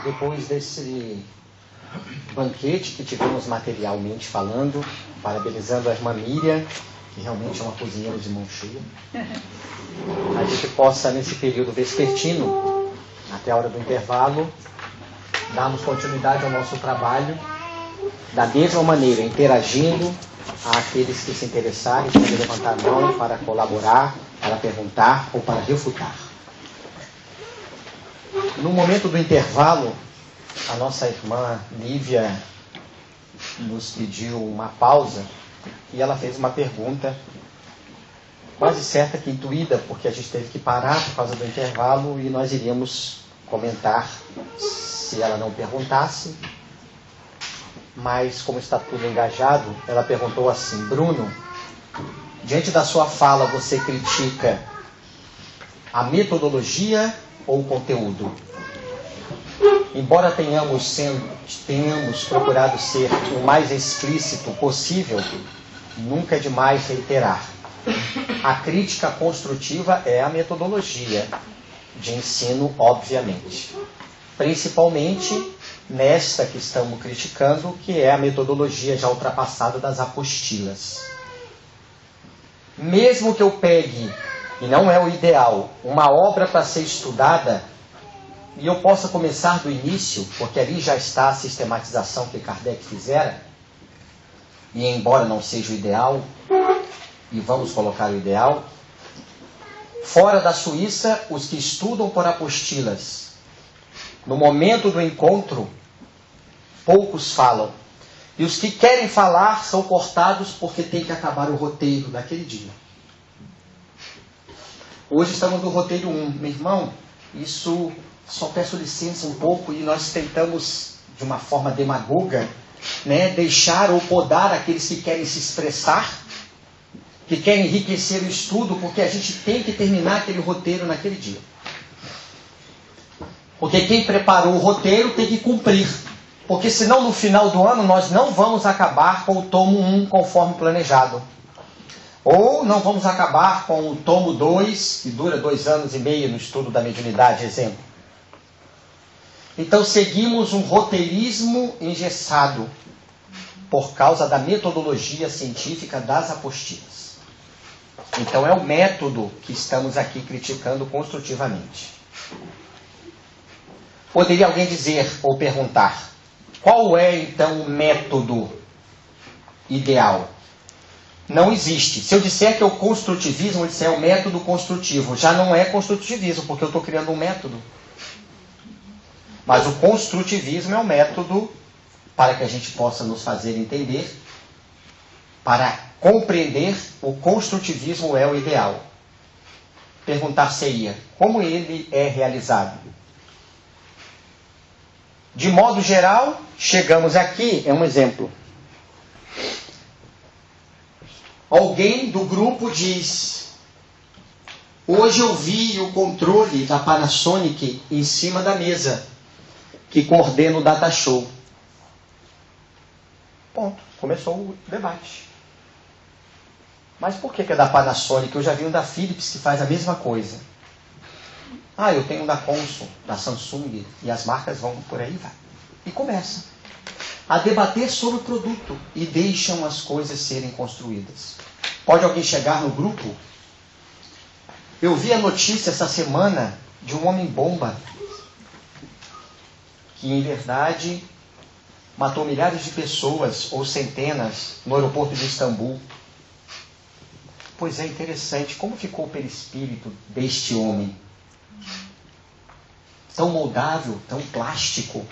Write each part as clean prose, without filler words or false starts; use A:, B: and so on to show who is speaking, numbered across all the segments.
A: depois desse banquete que tivemos materialmente falando, parabenizando a irmã Miriam, que realmente é uma cozinheira de mão cheia, a gente possa, nesse período vespertino, até a hora do intervalo, darmos continuidade ao nosso trabalho, da mesma maneira, interagindo àqueles que se interessarem, podem levantar a mão para colaborar, para perguntar ou para refutar. No momento do intervalo, a nossa irmã Lívia nos pediu uma pausa e ela fez uma pergunta quase certa que intuída, porque a gente teve que parar por causa do intervalo e nós iríamos comentar se ela não perguntasse. Mas como está tudo engajado, ela perguntou assim: Bruno, diante da sua fala você critica a metodologia ou o conteúdo? Embora tenhamos procurado ser o mais explícito possível, nunca é demais reiterar. A crítica construtiva é a metodologia de ensino, obviamente. Principalmente nesta que estamos criticando, que é a metodologia já ultrapassada das apostilas. Mesmo que eu pegue, e não é o ideal, uma obra para ser estudada, e eu possa começar do início, porque ali já está a sistematização que Kardec fizera, e embora não seja o ideal, e vamos colocar o ideal, fora da Suíça, os que estudam por apostilas, no momento do encontro, poucos falam. E os que querem falar são cortados porque tem que acabar o roteiro daquele dia. Hoje estamos no roteiro 1. Meu irmão, isso só peço licença um pouco e nós tentamos, de uma forma demagoga, deixar ou podar aqueles que querem se expressar, que querem enriquecer o estudo, porque a gente tem que terminar aquele roteiro naquele dia. Porque quem preparou o roteiro tem que cumprir. Porque senão no final do ano nós não vamos acabar com o tomo 1 conforme planejado. Ou não vamos acabar com o tomo 2, que dura 2 anos e meio no estudo da mediunidade, exemplo. Então seguimos um roteirismo engessado por causa da metodologia científica das apostilas. Então é o método que estamos aqui criticando construtivamente. Poderia alguém dizer ou perguntar, qual é então o método ideal? Não existe. Se eu disser que é o construtivismo, eu disser o método construtivo, já não é construtivismo, porque eu estou criando um método. Mas o construtivismo é um método para que a gente possa nos fazer entender, para compreender, o construtivismo é o ideal. Perguntar-se-ia, como ele é realizado? De modo geral, chegamos aqui, é um exemplo. Alguém do grupo diz, hoje eu vi o controle da Panasonic em cima da mesa, que coordena o Data Show. Ponto. Começou o debate. Mas por que é da Panasonic? Eu já vi um da Philips que faz a mesma coisa. Ah, eu tenho um da Consul, da Samsung, e as marcas vão por aí, vai. E começa a debater sobre o produto e deixam as coisas serem construídas. Pode alguém chegar no grupo? Eu vi a notícia essa semana de um homem-bomba que, em verdade, matou milhares de pessoas, ou centenas, no aeroporto de Istambul. Pois é, interessante, como ficou o perispírito deste homem? Tão moldável, tão plástico.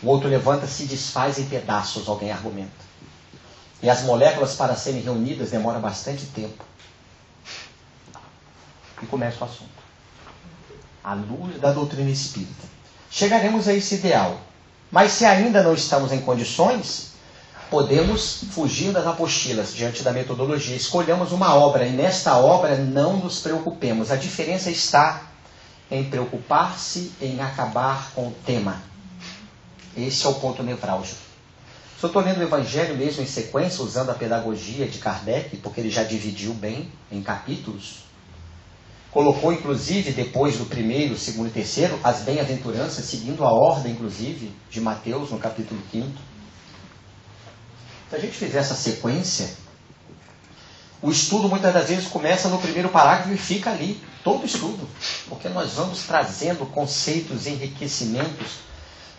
A: O outro levanta-se e desfaz em pedaços, alguém argumenta. E as moléculas para serem reunidas demoram bastante tempo. E começa o assunto. À luz da doutrina espírita. Chegaremos a esse ideal. Mas se ainda não estamos em condições, podemos fugir das apostilas diante da metodologia. Escolhamos uma obra e nesta obra não nos preocupemos. A diferença está em preocupar-se em acabar com o tema. Esse é o ponto nevrálgico. Se eu estou lendo o Evangelho mesmo em sequência, usando a pedagogia de Kardec, porque ele já dividiu bem em capítulos, colocou, inclusive, depois do primeiro, segundo e terceiro, as bem-aventuranças, seguindo a ordem, inclusive, de Mateus, no capítulo 5. Se a gente fizer essa sequência, o estudo muitas das vezes começa no primeiro parágrafo e fica ali, todo o estudo. Porque nós vamos trazendo conceitos, enriquecimentos,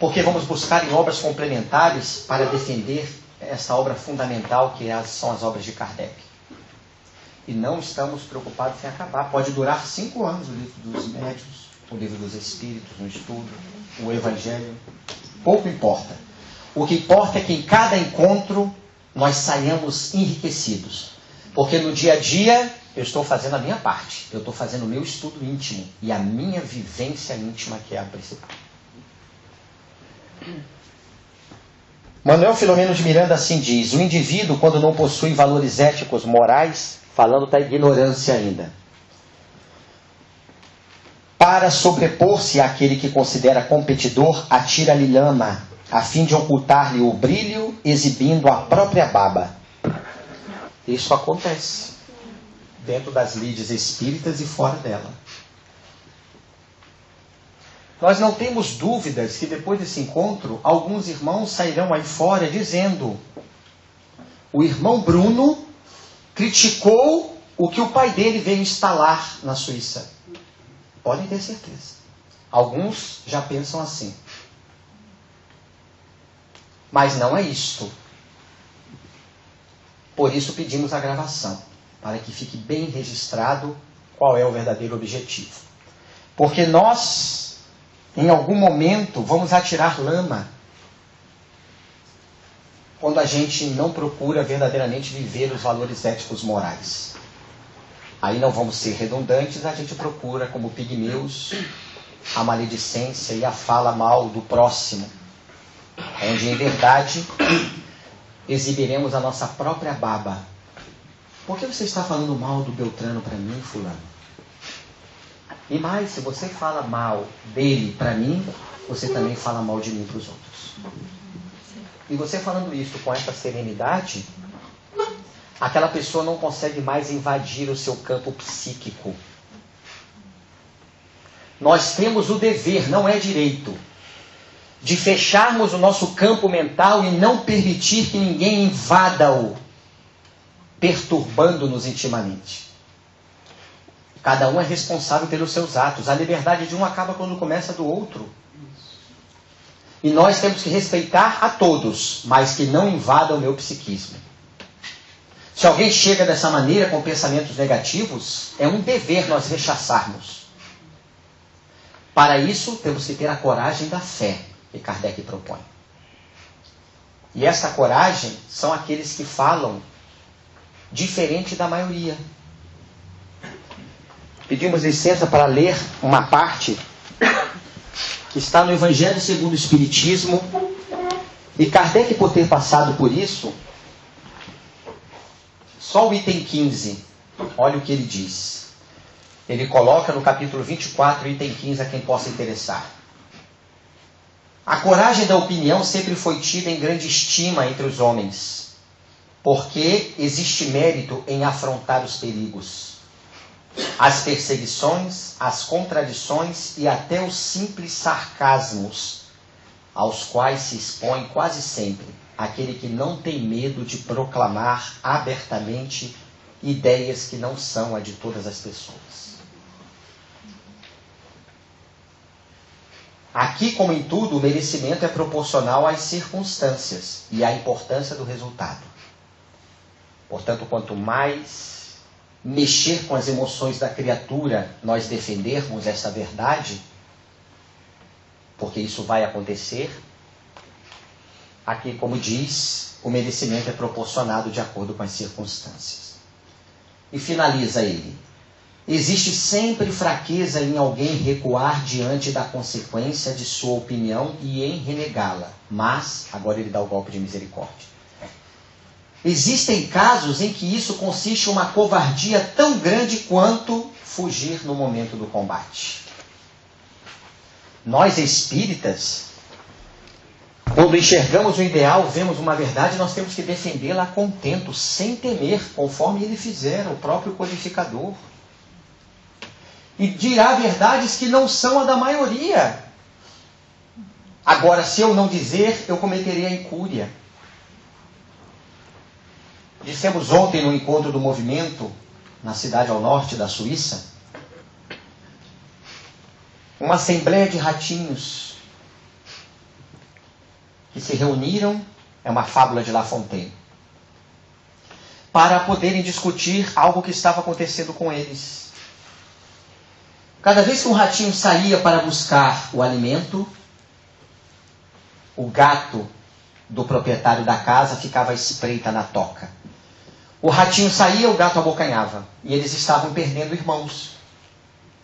A: porque vamos buscar em obras complementares para defender essa obra fundamental que são as obras de Kardec. E não estamos preocupados em acabar. Pode durar 5 anos o livro dos médiuns, o livro dos espíritos, no estudo, o evangelho. Pouco importa. O que importa é que em cada encontro nós saiamos enriquecidos. Porque no dia a dia eu estou fazendo a minha parte. Eu estou fazendo o meu estudo íntimo. E a minha vivência íntima que é a principal. Manuel Filomeno de Miranda assim diz: o indivíduo, quando não possui valores éticos, morais, falando da ignorância ainda, para sobrepor-se àquele que considera competidor, atira-lhe lama, a fim de ocultar-lhe o brilho, exibindo a própria baba. Isso acontece dentro das lides espíritas e fora dela. Nós não temos dúvidas que depois desse encontro, alguns irmãos sairão aí fora dizendo: o irmão Bruno criticou o que o pai dele veio instalar na Suíça. Podem ter certeza. Alguns já pensam assim. Mas não é isto. Por isso pedimos a gravação, para que fique bem registrado qual é o verdadeiro objetivo. Porque nós, em algum momento, vamos atirar lama quando a gente não procura verdadeiramente viver os valores éticos morais. Aí não vamos ser redundantes, a gente procura, como pigmeus, a maledicência e a fala mal do próximo, onde em verdade exibiremos a nossa própria baba. Por que você está falando mal do Beltrano para mim, fulano? E mais, se você fala mal dele para mim, você também fala mal de mim para os outros. E você falando isso com essa serenidade, aquela pessoa não consegue mais invadir o seu campo psíquico. Nós temos o dever, não é direito, de fecharmos o nosso campo mental e não permitir que ninguém invada-o, perturbando-nos intimamente. Cada um é responsável pelos seus atos. A liberdade de um acaba quando começa do outro. E nós temos que respeitar a todos, mas que não invada o meu psiquismo. Se alguém chega dessa maneira com pensamentos negativos, é um dever nós rechaçarmos. Para isso, temos que ter a coragem da fé que Kardec propõe. E essa coragem são aqueles que falam diferente da maioria. Pedimos licença para ler uma parte que está no Evangelho segundo o Espiritismo. E Kardec, por ter passado por isso, só o item 15, olha o que ele diz. Ele coloca no capítulo 24, item 15, a quem possa interessar. A coragem da opinião sempre foi tida em grande estima entre os homens, porque existe mérito em afrontar os perigos, as perseguições, as contradições e até os simples sarcasmos, aos quais se expõe quase sempre aquele que não tem medo de proclamar abertamente ideias que não são a de todas as pessoas. Aqui, como em tudo, o merecimento é proporcional às circunstâncias e à importância do resultado. Portanto, quanto mais mexer com as emoções da criatura, nós defendermos essa verdade, porque isso vai acontecer, aqui, como diz, o merecimento é proporcionado de acordo com as circunstâncias. E finaliza ele: existe sempre fraqueza em alguém recuar diante da consequência de sua opinião e em renegá-la. Mas, agora ele dá o golpe de misericórdia. Existem casos em que isso consiste em uma covardia tão grande quanto fugir no momento do combate. Nós espíritas, quando enxergamos o ideal, vemos uma verdade, nós temos que defendê-la a contento, sem temer, conforme ele fizer, o próprio codificador. e dirá verdades que não são a da maioria. Agora, se eu não dizer, eu cometerei a incúria. Dissemos ontem no encontro do movimento, na cidade ao norte da Suíça, uma assembleia de ratinhos que se reuniram, é uma fábula de La Fontaine, para poderem discutir algo que estava acontecendo com eles. Cada vez que um ratinho saía para buscar o alimento, o gato do proprietário da casa ficava à espreita na toca. O ratinho saía, o gato abocanhava. E eles estavam perdendo irmãos.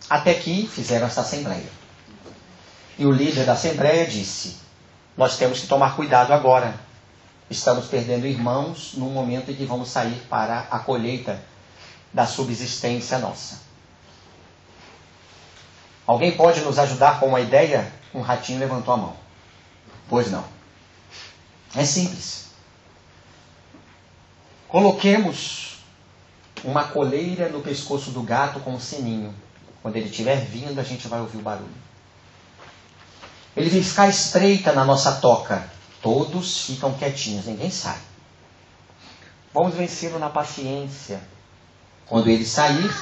A: Até que fizeram essa assembleia. E o líder da assembleia disse: nós temos que tomar cuidado agora. Estamos perdendo irmãos num momento em que vamos sair para a colheita da subsistência nossa. Alguém pode nos ajudar com uma ideia? Um ratinho levantou a mão. Pois não. É simples. Coloquemos uma coleira no pescoço do gato com um sininho. Quando ele estiver vindo, a gente vai ouvir o barulho. Ele vai ficar estreita na nossa toca. Todos ficam quietinhos, ninguém sai. Vamos vencê-lo na paciência. Quando ele sair,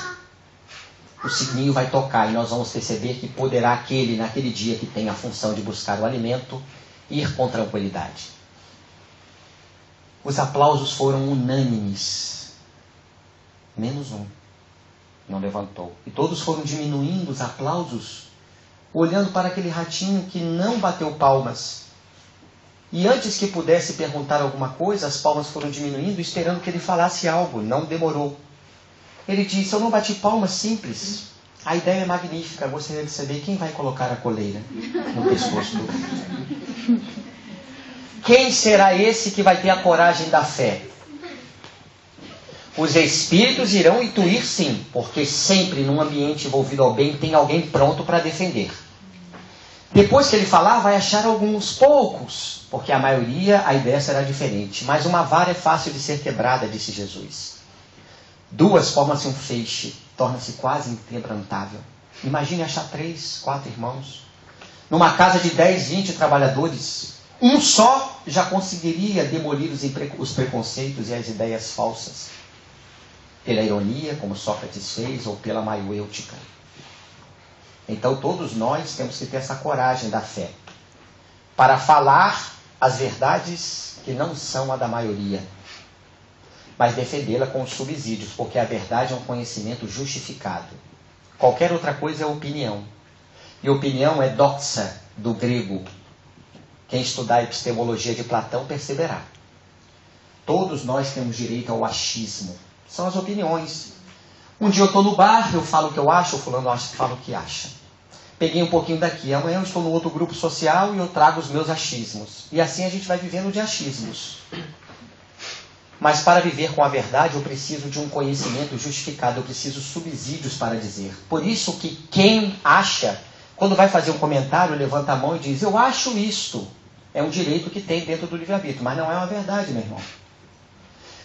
A: o sininho vai tocar e nós vamos perceber que poderá aquele, naquele dia que tem a função de buscar o alimento, ir com tranquilidade. Os aplausos foram unânimes. Menos um não levantou. E todos foram diminuindo os aplausos, olhando para aquele ratinho que não bateu palmas. E antes que pudesse perguntar alguma coisa, as palmas foram diminuindo, esperando que ele falasse algo. Não demorou. Ele disse: eu não bati palmas, simples. A ideia é magnífica. Gostaria de saber quem vai colocar a coleira no pescoço do gato. Quem será esse que vai ter a coragem da fé? Os espíritos irão intuir sim, porque sempre num ambiente envolvido ao bem tem alguém pronto para defender. Depois que ele falar, vai achar alguns poucos, porque a maioria, a ideia será diferente. Mas uma vara é fácil de ser quebrada, disse Jesus. Duas formam-se um feixe, torna-se quase inquebrantável. Imagine achar 3, 4 irmãos. Numa casa de 10, 20 trabalhadores, um só já conseguiria demolir os preconceitos e as ideias falsas. Pela ironia, como Sócrates fez, ou pela maiêutica. Então todos nós temos que ter essa coragem da fé, para falar as verdades que não são a da maioria, mas defendê-la com os subsídios, porque a verdade é um conhecimento justificado. Qualquer outra coisa é opinião. E opinião é doxa, do grego. Quem estudar a epistemologia de Platão perceberá. Todos nós temos direito ao achismo. São as opiniões. Um dia eu estou no bar, eu falo o que eu acho, o fulano fala o que acha. Peguei um pouquinho daqui. Amanhã eu estou no outro grupo social e eu trago os meus achismos. E assim a gente vai vivendo de achismos. Mas para viver com a verdade eu preciso de um conhecimento justificado. Eu preciso subsídios para dizer. Por isso que quem acha, quando vai fazer um comentário, levanta a mão e diz: eu acho isto. É um direito que tem dentro do livre-arbítrio. Mas não é uma verdade, meu irmão.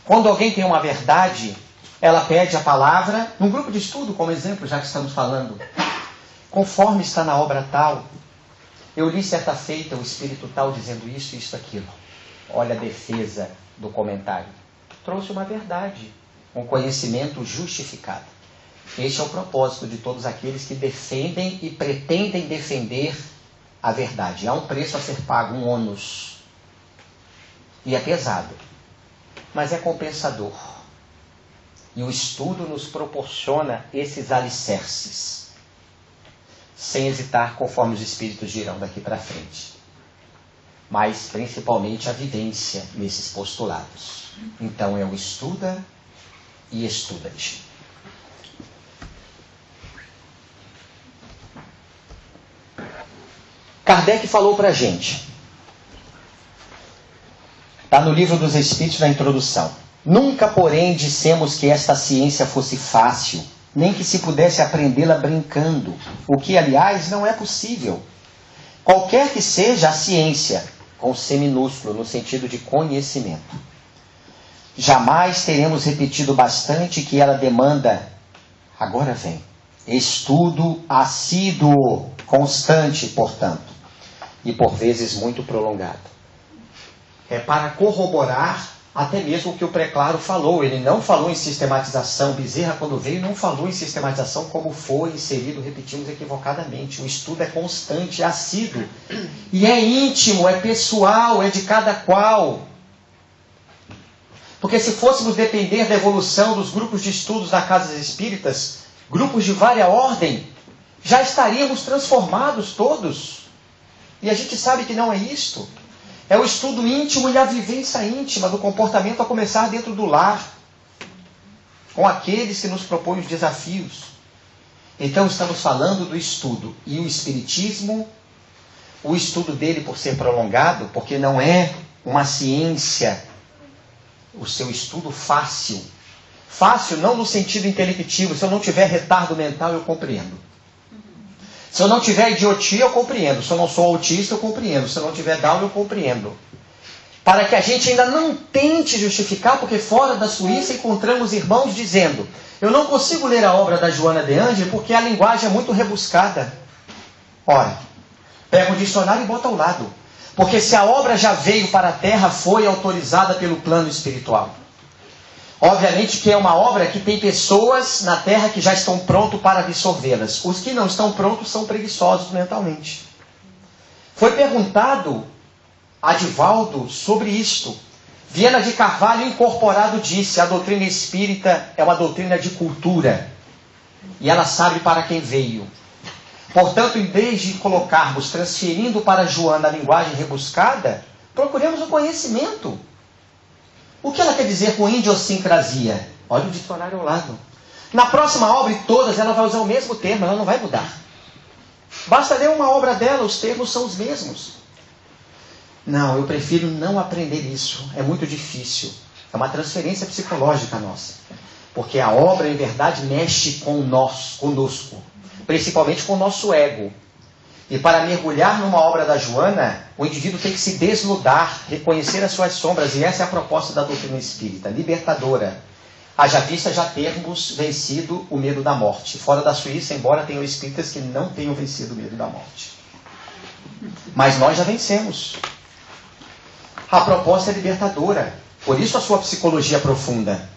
A: Quando alguém tem uma verdade, ela pede a palavra, num grupo de estudo, como exemplo, já que estamos falando, conforme está na obra tal, eu li certa feita o espírito tal dizendo isso, isso, aquilo. Olha a defesa do comentário. Trouxe uma verdade, um conhecimento justificado. Este é o propósito de todos aqueles que defendem e pretendem defender a verdade. Há um preço a ser pago, um ônus. E é pesado. Mas é compensador. E o estudo nos proporciona esses alicerces. Sem hesitar, conforme os espíritos dirão daqui para frente. Mas, principalmente, a vivência nesses postulados. Então, é o estuda e estuda-te. Kardec falou para a gente. Está no Livro dos Espíritos, na introdução. Nunca, porém, dissemos que esta ciência fosse fácil, nem que se pudesse aprendê-la brincando, o que, aliás, não é possível. Qualquer que seja a ciência, com C minúsculo, no sentido de conhecimento. Jamais teremos repetido bastante que ela demanda, agora vem, Estudo assíduo, constante, portanto, e por vezes muito prolongado. É para corroborar até mesmo o que o Preclaro falou. Ele não falou em sistematização. Bezerra, quando veio, não falou em sistematização como foi inserido, repetimos equivocadamente. O estudo é constante, é assíduo. E é íntimo, é pessoal, é de cada qual. Porque se fôssemos depender da evolução dos grupos de estudos da Casa Espíritas, grupos de vária ordem, já estaríamos transformados todos. E a gente sabe que não é isto. É o estudo íntimo e a vivência íntima do comportamento a começar dentro do lar, com aqueles que nos propõem os desafios. Então estamos falando do estudo. E o Espiritismo, o estudo dele por ser prolongado, porque não é uma ciência, o seu estudo fácil. Fácil não no sentido intelectivo. Se eu não tiver retardo mental, eu compreendo. Se eu não tiver idiotia, eu compreendo. Se eu não sou autista, eu compreendo. Se eu não tiver Down, eu compreendo. Para que a gente ainda não tente justificar, porque fora da Suíça encontramos irmãos dizendo: eu não consigo ler a obra da Joana de Ângeles porque a linguagem é muito rebuscada. Ora, pega um dicionário e bota ao lado. Porque se a obra já veio para a Terra, foi autorizada pelo plano espiritual. Obviamente que é uma obra que tem pessoas na Terra que já estão prontos para absorvê-las. Os que não estão prontos são preguiçosos mentalmente. Foi perguntado a Divaldo sobre isto. Viana de Carvalho incorporado disse: a doutrina espírita é uma doutrina de cultura. E ela sabe para quem veio. Portanto, em vez de colocarmos, transferindo para Joana a linguagem rebuscada, procuremos o conhecimento. O que ela quer dizer com idiosincrasia? Olha o dicionário ao lado. Na próxima obra, e todas, ela vai usar o mesmo termo, ela não vai mudar. Basta ler uma obra dela, os termos são os mesmos. Não, eu prefiro não aprender isso. É muito difícil. É uma transferência psicológica nossa. Porque a obra, em verdade, mexe com nós, conosco. Principalmente com o nosso ego. E para mergulhar numa obra da Joana, o indivíduo tem que se desnudar, reconhecer as suas sombras. E essa é a proposta da doutrina espírita, libertadora. Haja vista já termos vencido o medo da morte. Fora da Suíça, embora tenham espíritas que não tenham vencido o medo da morte. Mas nós já vencemos. A proposta é libertadora. Por isso a sua psicologia profunda.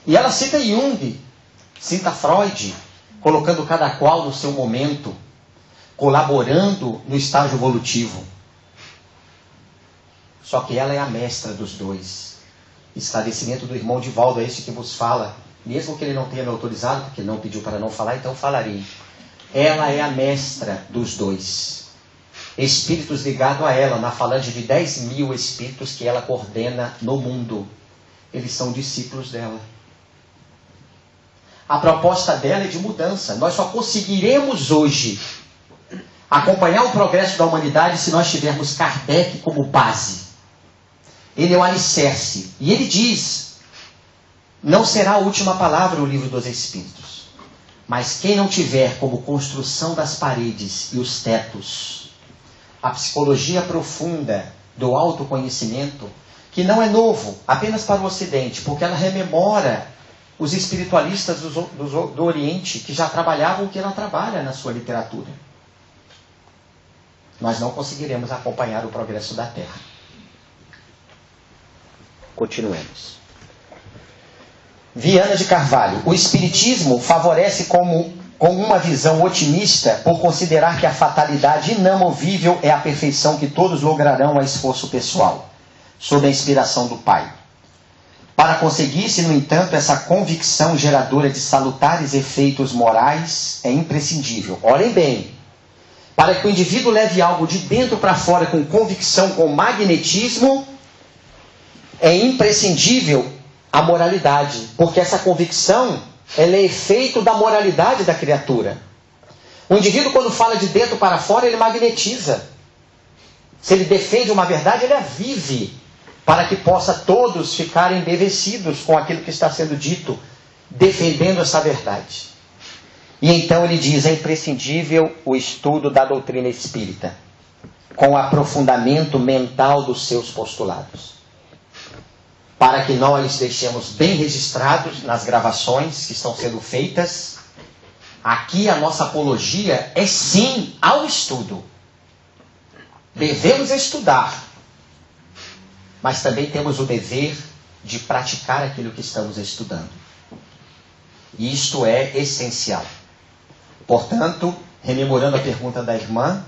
A: E ela cita Jung, cita Freud, colocando cada qual no seu momento, colaborando no estágio evolutivo. Só que ela é a mestra dos dois. Esclarecimento do irmão Divaldo é esse que vos fala. Mesmo que ele não tenha me autorizado, porque não pediu para não falar, então falarei. Ela é a mestra dos dois. Espíritos ligados a ela, na falange de 10.000 espíritos que ela coordena no mundo. Eles são discípulos dela. A proposta dela é de mudança. Nós só conseguiremos hoje acompanhar o progresso da humanidade se nós tivermos Kardec como base. Ele é o alicerce. E ele diz: não será a última palavra o livro dos Espíritos. Mas quem não tiver como construção das paredes e os tetos a psicologia profunda do autoconhecimento, que não é novo apenas para o Ocidente, porque ela rememora os espiritualistas do Oriente que já trabalhavam o que ela trabalha na sua literatura. Nós não conseguiremos acompanhar o progresso da Terra. Continuemos. Viana de Carvalho. O Espiritismo favorece com uma visão otimista por considerar que a fatalidade inamovível é a perfeição que todos lograrão a esforço pessoal, sob a inspiração do Pai. Para conseguir-se, no entanto, essa convicção geradora de salutares efeitos morais é imprescindível. Olhem bem, para que o indivíduo leve algo de dentro para fora com convicção, com magnetismo, é imprescindível a moralidade, porque essa convicção ela é efeito da moralidade da criatura. O indivíduo, quando fala de dentro para fora, ele magnetiza. Se ele defende uma verdade, ele a vive, para que possa todos ficarem embevecidos com aquilo que está sendo dito, defendendo essa verdade. E então ele diz: é imprescindível o estudo da doutrina espírita, com o aprofundamento mental dos seus postulados, para que nós deixemos bem registrados nas gravações que estão sendo feitas Aqui a nossa apologia é sim ao estudo. Devemos estudar, mas também temos o dever de praticar aquilo que estamos estudando. E isto é essencial. Portanto, rememorando a pergunta da irmã,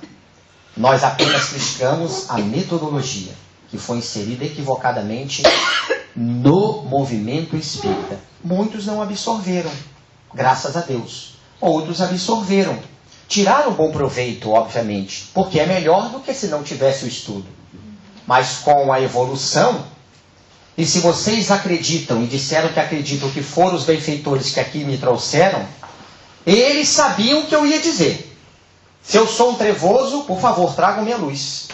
A: nós apenas criticamos a metodologia que foi inserida equivocadamente no movimento espírita. Muitos não absorveram, graças a Deus. Outros absorveram. Tiraram bom proveito, obviamente, porque é melhor do que se não tivesse o estudo. Mas com a evolução, e se vocês acreditam e disseram que acreditam que foram os benfeitores que aqui me trouxeram, eles sabiam o que eu ia dizer. Se eu sou um trevoso, por favor, tragam minha luz.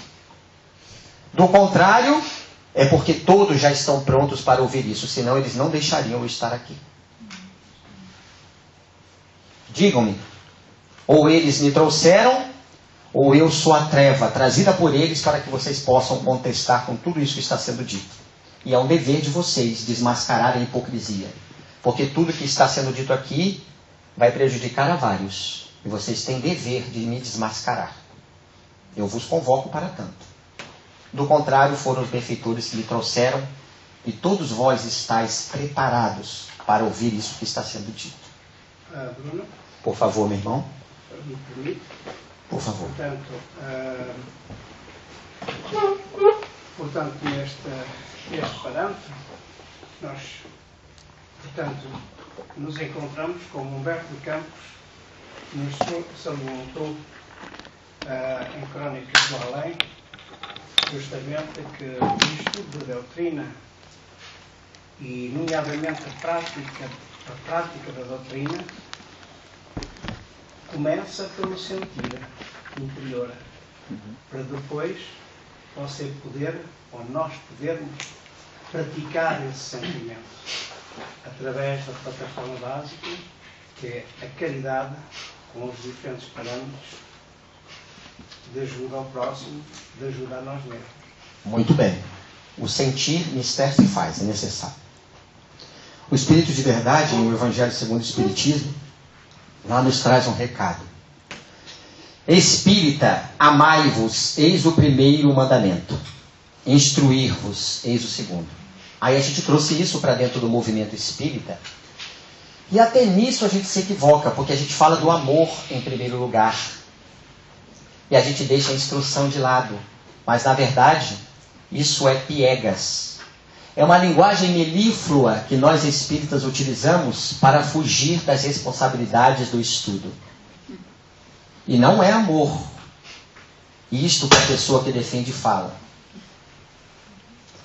A: Do contrário, é porque todos já estão prontos para ouvir isso, senão eles não deixariam eu estar aqui. Digam-me, ou eles me trouxeram, ou eu sou a treva trazida por eles para que vocês possam contestar com tudo isso que está sendo dito. E é um dever de vocês desmascarar a hipocrisia, porque tudo que está sendo dito aqui vai prejudicar a vários, e vocês têm dever de me desmascarar. Eu vos convoco para tanto. Do contrário, foram os benfeitores que me trouxeram, e todos vós estáis preparados para ouvir isso que está sendo dito.
B: Bruno?
A: Por favor, meu irmão.
B: Me permite?
A: Por favor.
B: Portanto, neste parâmetro, nós, portanto, nos encontramos com Humberto de Campos, que nos salientou em Crónicas do Além, justamente que o estudo da doutrina, e nomeadamente a prática da doutrina, começa pelo sentir interior, para depois você poder, ou nós podermos, praticar esse sentimento através da plataforma básica, que é a caridade, com os diferentes parâmetros de ajuda ao próximo, de ajuda a nós mesmos.
A: Muito bem. O sentir mistério se faz, é necessário. O Espírito de Verdade, no Evangelho segundo o Espiritismo, lá nos traz um recado. Espírita, amai-vos, eis o primeiro mandamento. Instruir-vos, eis o segundo. Aí a gente trouxe isso para dentro do movimento espírita. E até nisso a gente se equivoca, porque a gente fala do amor em primeiro lugar. E a gente deixa a instrução de lado. Mas na verdade, isso é piegas. É uma linguagem melíflua que nós espíritas utilizamos para fugir das responsabilidades do estudo. E não é amor. Isto que a pessoa que defende fala.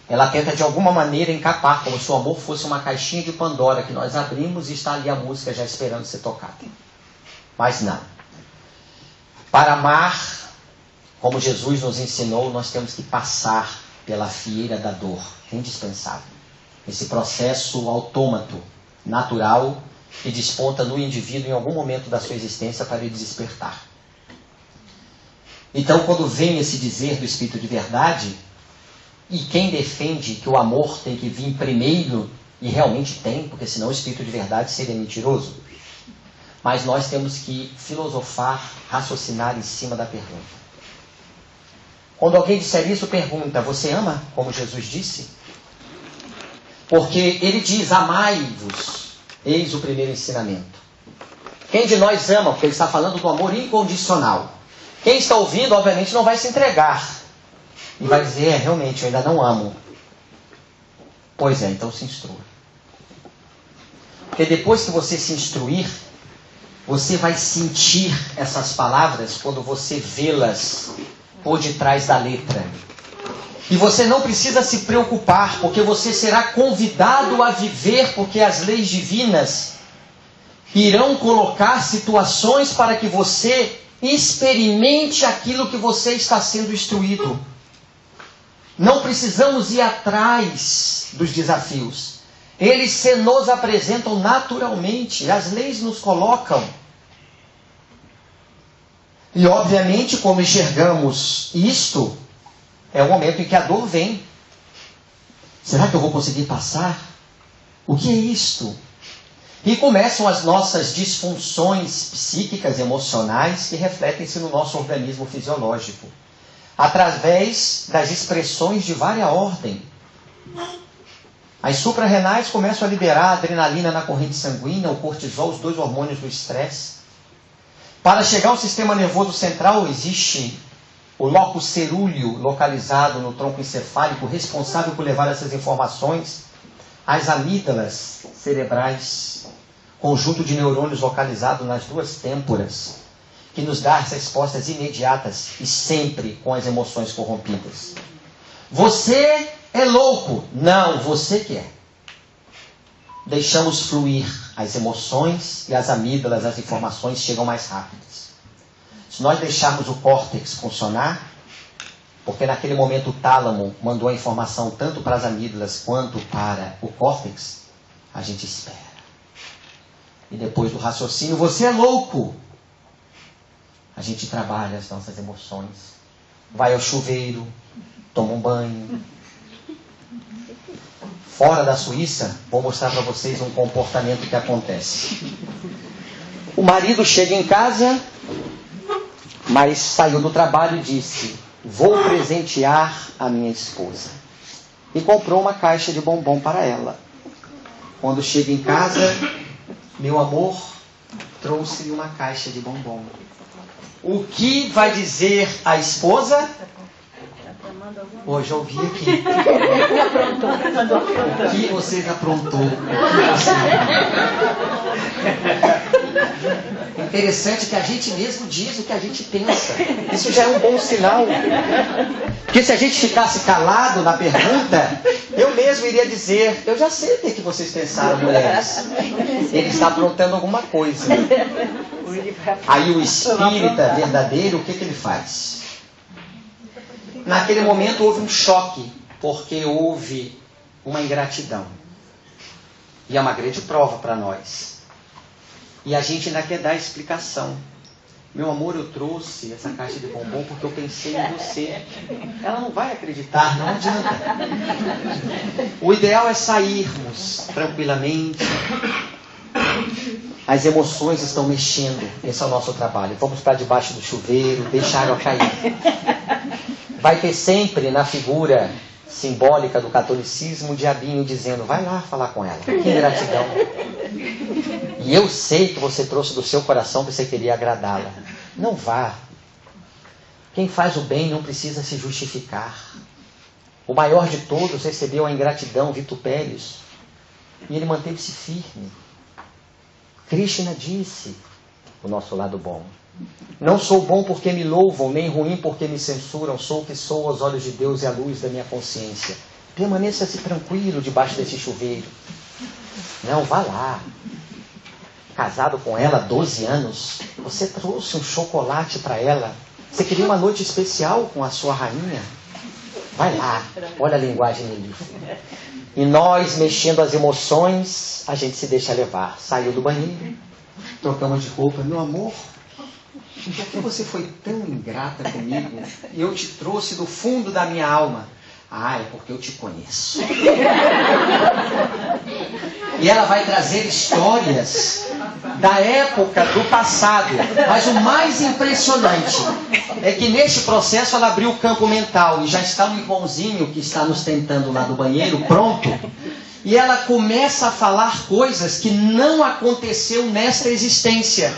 A: Ela tenta de alguma maneira encapar, como se o amor fosse uma caixinha de Pandora que nós abrimos e está ali a música já esperando ser tocada. Mas não. Para amar, como Jesus nos ensinou, nós temos que passar pela fieira da dor. É indispensável. Esse processo autômato, natural, que desponta no indivíduo em algum momento da sua existência para ele despertar. Então, quando vem esse dizer do Espírito de Verdade, e quem defende que o amor tem que vir primeiro, e realmente tem, porque senão o Espírito de Verdade seria mentiroso, mas nós temos que filosofar, raciocinar em cima da pergunta. Quando alguém disser isso, pergunta, você ama como Jesus disse? Porque ele diz, amai-vos, eis o primeiro ensinamento. Quem de nós ama? Porque ele está falando do amor incondicional. Quem está ouvindo, obviamente, não vai se entregar. E vai dizer, realmente, eu ainda não amo. Pois é, então se instrua. Porque depois que você se instruir, você vai sentir essas palavras quando você vê-las por detrás da letra. E você não precisa se preocupar, porque você será convidado a viver, porque as leis divinas irão colocar situações para que você experimente aquilo que você está sendo instruído. Não precisamos ir atrás dos desafios. Eles se nos apresentam naturalmente. As leis nos colocam. E obviamente, como enxergamos isto, é o momento em que a dor vem. Será que eu vou conseguir passar? O que é isto? E começam as nossas disfunções psíquicas, emocionais, que refletem-se no nosso organismo fisiológico, através das expressões de vária ordem. As suprarrenais começam a liberar a adrenalina na corrente sanguínea, o cortisol, os 2 hormônios do estresse. Para chegar ao sistema nervoso central, existe o locus cerúleo, localizado no tronco encefálico, responsável por levar essas informações às amígdalas cerebrais, conjunto de neurônios localizado nas 2 têmporas, que nos dá as respostas imediatas e sempre com as emoções corrompidas. Você é louco. Não, você que é. Deixamos fluir as emoções e as amígdalas, as informações chegam mais rápidas. Se nós deixarmos o córtex funcionar, porque naquele momento o tálamo mandou a informação tanto para as amígdalas quanto para o córtex, a gente espera. E depois do raciocínio, você é louco. A gente trabalha as nossas emoções. Vai ao chuveiro, toma um banho. Fora da Suíça, vou mostrar para vocês um comportamento que acontece. O marido chega em casa, mas saiu do trabalho e disse: vou presentear a minha esposa. E comprou uma caixa de bombom para ela. Quando chega em casa, meu amor, trouxe-lhe uma caixa de bombom. O que vai dizer a esposa? Hoje eu ouvi aqui. O que vocês aprontou? Interessante que a gente mesmo diz o que a gente pensa. Isso já é um bom sinal. Porque se a gente ficasse calado na pergunta, eu mesmo iria dizer: eu já sei o que vocês pensaram, mulheres. Ele está aprontando alguma coisa. Aí o espírita verdadeiro, o que ele faz? Naquele momento houve um choque, porque houve uma ingratidão. E é uma grande prova para nós. E a gente ainda quer dar explicação. Meu amor, eu trouxe essa caixa de bombom porque eu pensei em você. Ela não vai acreditar, não adianta. O ideal é sairmos tranquilamente. As emoções estão mexendo. Esse é o nosso trabalho. Vamos para debaixo do chuveiro, deixar a água cair. Vai ter sempre na figura simbólica do catolicismo o diabinho dizendo: vai lá falar com ela. Que ingratidão. E eu sei que você trouxe do seu coração que você queria agradá-la. Não vá. Quem faz o bem não precisa se justificar. O maior de todos recebeu a ingratidão, vitupérios, e ele manteve-se firme. Krishna disse, o nosso lado bom: não sou bom porque me louvam, nem ruim porque me censuram. Sou o que sou aos olhos de Deus e à luz da minha consciência. Permaneça-se tranquilo debaixo desse chuveiro. Não, vá lá. Casado com ela há 12 anos, você trouxe um chocolate para ela. Você queria uma noite especial com a sua rainha. Vai lá. Olha a linguagem melífera. E nós, mexendo as emoções, a gente se deixa levar. Saiu do banheiro, trocamos de roupa. Meu amor, por que você foi tão ingrata comigo? Eu te trouxe do fundo da minha alma. Ah, é porque eu te conheço. E ela vai trazer histórias da época do passado. Mas o mais impressionante é que neste processo ela abriu o campo mental e já está um irmãozinho que está nos tentando lá do banheiro, pronto. E ela começa a falar coisas que não aconteceu nesta existência.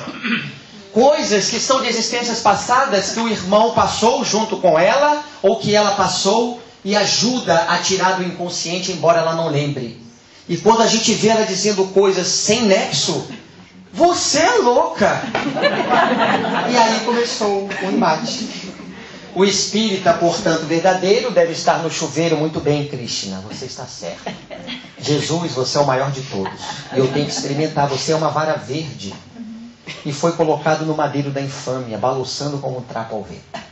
A: Coisas que são de existências passadas que o irmão passou junto com ela ou que ela passou e ajuda a tirar do inconsciente, embora ela não lembre. E quando a gente vê ela dizendo coisas sem nexo, você é louca! E aí começou o embate. O espírita, portanto, verdadeiro, deve estar no chuveiro muito bem, Krishna. Você está certo. Jesus, você é o maior de todos. E eu tenho que experimentar. Você é uma vara verde. E foi colocado no madeiro da infâmia, balançando como um trapo ao vento.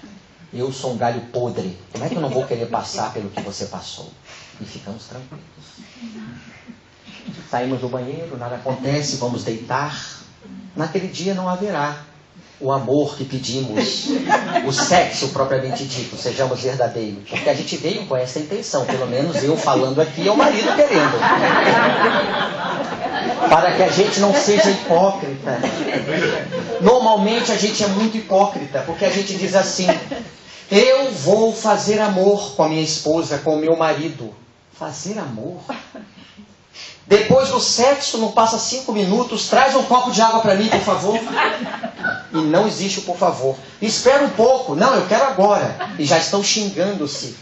A: Eu sou um galho podre. Como é que eu não vou querer passar pelo que você passou? E ficamos tranquilos. Saímos do banheiro, nada acontece, vamos deitar. Naquele dia não haverá o amor que pedimos, o sexo propriamente dito, sejamos verdadeiros. Porque a gente veio com essa intenção, pelo menos eu falando aqui é o marido querendo. para que a gente não seja hipócrita. Normalmente a gente é muito hipócrita, porque a gente diz assim: eu vou fazer amor com a minha esposa, com o meu marido. Fazer amor? Depois do sexo, não passa 5 minutos, traz um copo de água para mim, por favor. E não existe o por favor. Espera um pouco. Não, eu quero agora. E já estão xingando-se.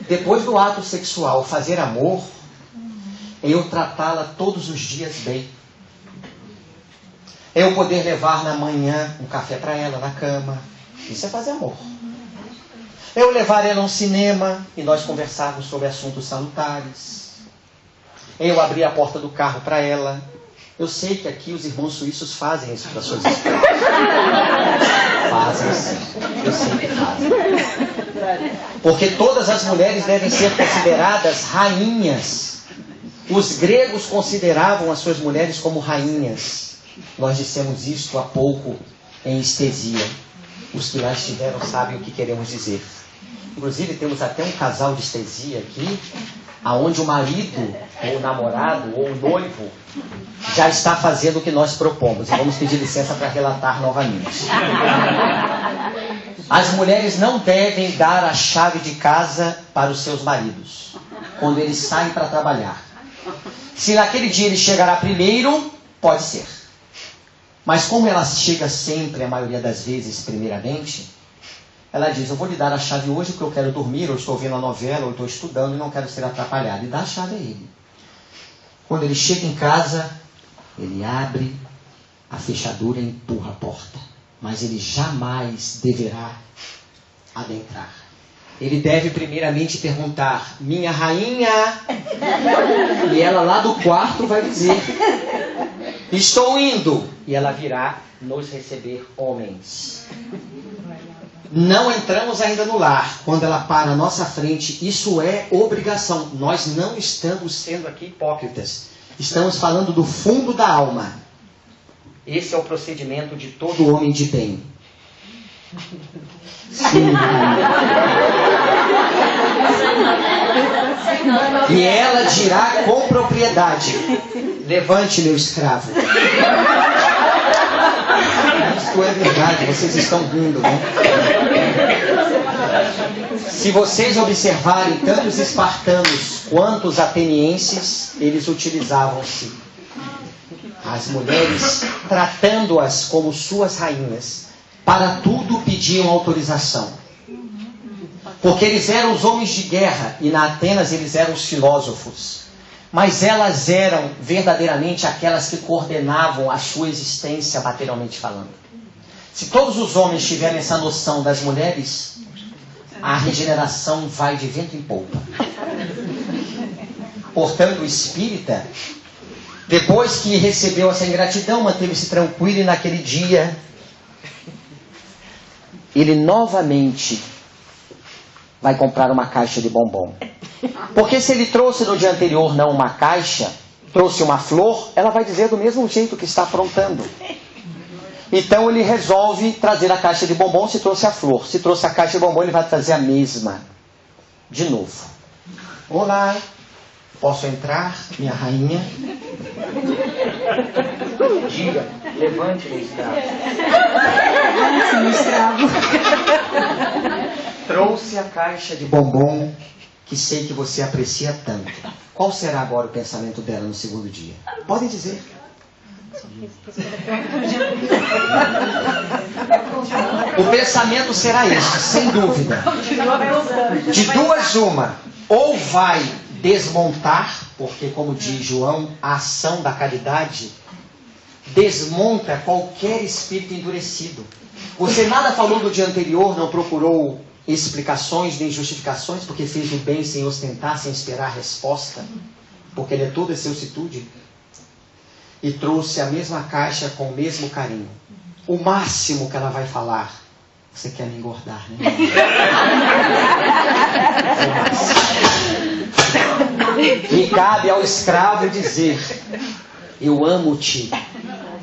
A: Depois do ato sexual, fazer amor é eu tratá-la todos os dias bem. É eu poder levar na manhã um café para ela na cama. Isso é fazer amor. É eu levar ela a um cinema e nós conversarmos sobre assuntos salutares. É eu abrir a porta do carro para ela. Eu sei que aqui os irmãos suíços fazem isso para suas esposas. Fazem sim. Eu sei que fazem. Porque todas as mulheres devem ser consideradas rainhas. Os gregos consideravam as suas mulheres como rainhas. Nós dissemos isto há pouco em Estesia. Os que lá estiveram sabem o que queremos dizer. Inclusive temos até um casal de Estesia aqui, aonde o marido, ou o namorado, ou o noivo, já está fazendo o que nós propomos. E vamos pedir licença para relatar novamente. As mulheres não devem dar a chave de casa para os seus maridos, quando eles saem para trabalhar. Se naquele dia ele chegará primeiro, pode ser. Mas como ela chega sempre, a maioria das vezes, primeiramente, ela diz: eu vou lhe dar a chave hoje porque eu quero dormir, ou estou vendo a novela, ou estou estudando e não quero ser atrapalhado. E dá a chave a ele. Quando ele chega em casa, ele abre a fechadura e empurra a porta. Mas ele jamais deverá adentrar. Ele deve primeiramente perguntar: minha rainha? E ela lá do quarto vai dizer: estou indo. E ela virá nos receber, homens. Não entramos ainda no lar. Quando ela para à nossa frente, isso é obrigação. Nós não estamos sendo aqui hipócritas. Estamos falando do fundo da alma. Esse é o procedimento de todo homem de bem. Sim. E ela dirá com propriedade: levante, meu escravo. Isto é verdade, vocês estão rindo, né? Se vocês observarem, tanto os espartanos quanto os atenienses, eles utilizavam-se as mulheres, tratando-as como suas rainhas. Para tudo pediam autorização. Porque eles eram os homens de guerra, e na Atenas eles eram os filósofos. Mas elas eram verdadeiramente aquelas que coordenavam a sua existência materialmente falando. Se todos os homens tiverem essa noção das mulheres, a regeneração vai de vento em polpa. Portanto, o espírita, depois que recebeu essa ingratidão, manteve-se tranquilo e naquele dia, ele novamente vai comprar uma caixa de bombom. Porque se ele trouxe no dia anterior não uma caixa, trouxe uma flor, ela vai dizer do mesmo jeito que está afrontando. Então ele resolve trazer a caixa de bombom se trouxe a flor. Se trouxe a caixa de bombom, ele vai trazer a mesma. De novo. Olá, posso entrar, minha rainha? Diga, levante, meu escravo. Trouxe a caixa de bombom que sei que você aprecia tanto. Qual será agora o pensamento dela no segundo dia? Podem dizer. O pensamento será este, sem dúvida. De duas uma. Ou vai desmontar, porque como diz João, a ação da caridade desmonta qualquer espírito endurecido. Você nada falou do dia anterior, não procurou explicações nem justificações, porque fez o bem sem ostentar, sem esperar a resposta, porque ele é toda excelsitude, e trouxe a mesma caixa com o mesmo carinho. O máximo que ela vai falar: você quer me engordar, né? E cabe ao escravo dizer: eu amo-te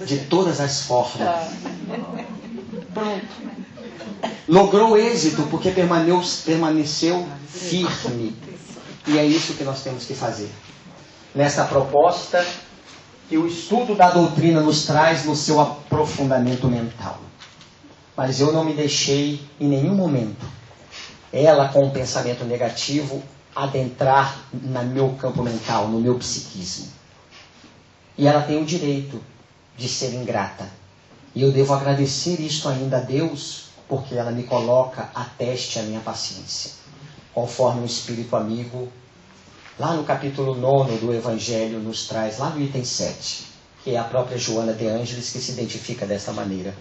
A: de todas as formas. Pronto. Logrou êxito porque permaneceu firme. E é isso que nós temos que fazer. Nesta proposta, que o estudo da doutrina nos traz no seu aprofundamento mental. Mas eu não me deixei em nenhum momento, ela com um pensamento negativo, adentrar no meu campo mental, no meu psiquismo. E ela tem o direito de ser ingrata. E eu devo agradecer isto ainda a Deus, porque ela me coloca a teste a minha paciência. Conforme o Espírito amigo, lá no capítulo 9 do Evangelho, nos traz, lá no item 7, que é a própria Joana de Ângeles que se identifica dessa maneira.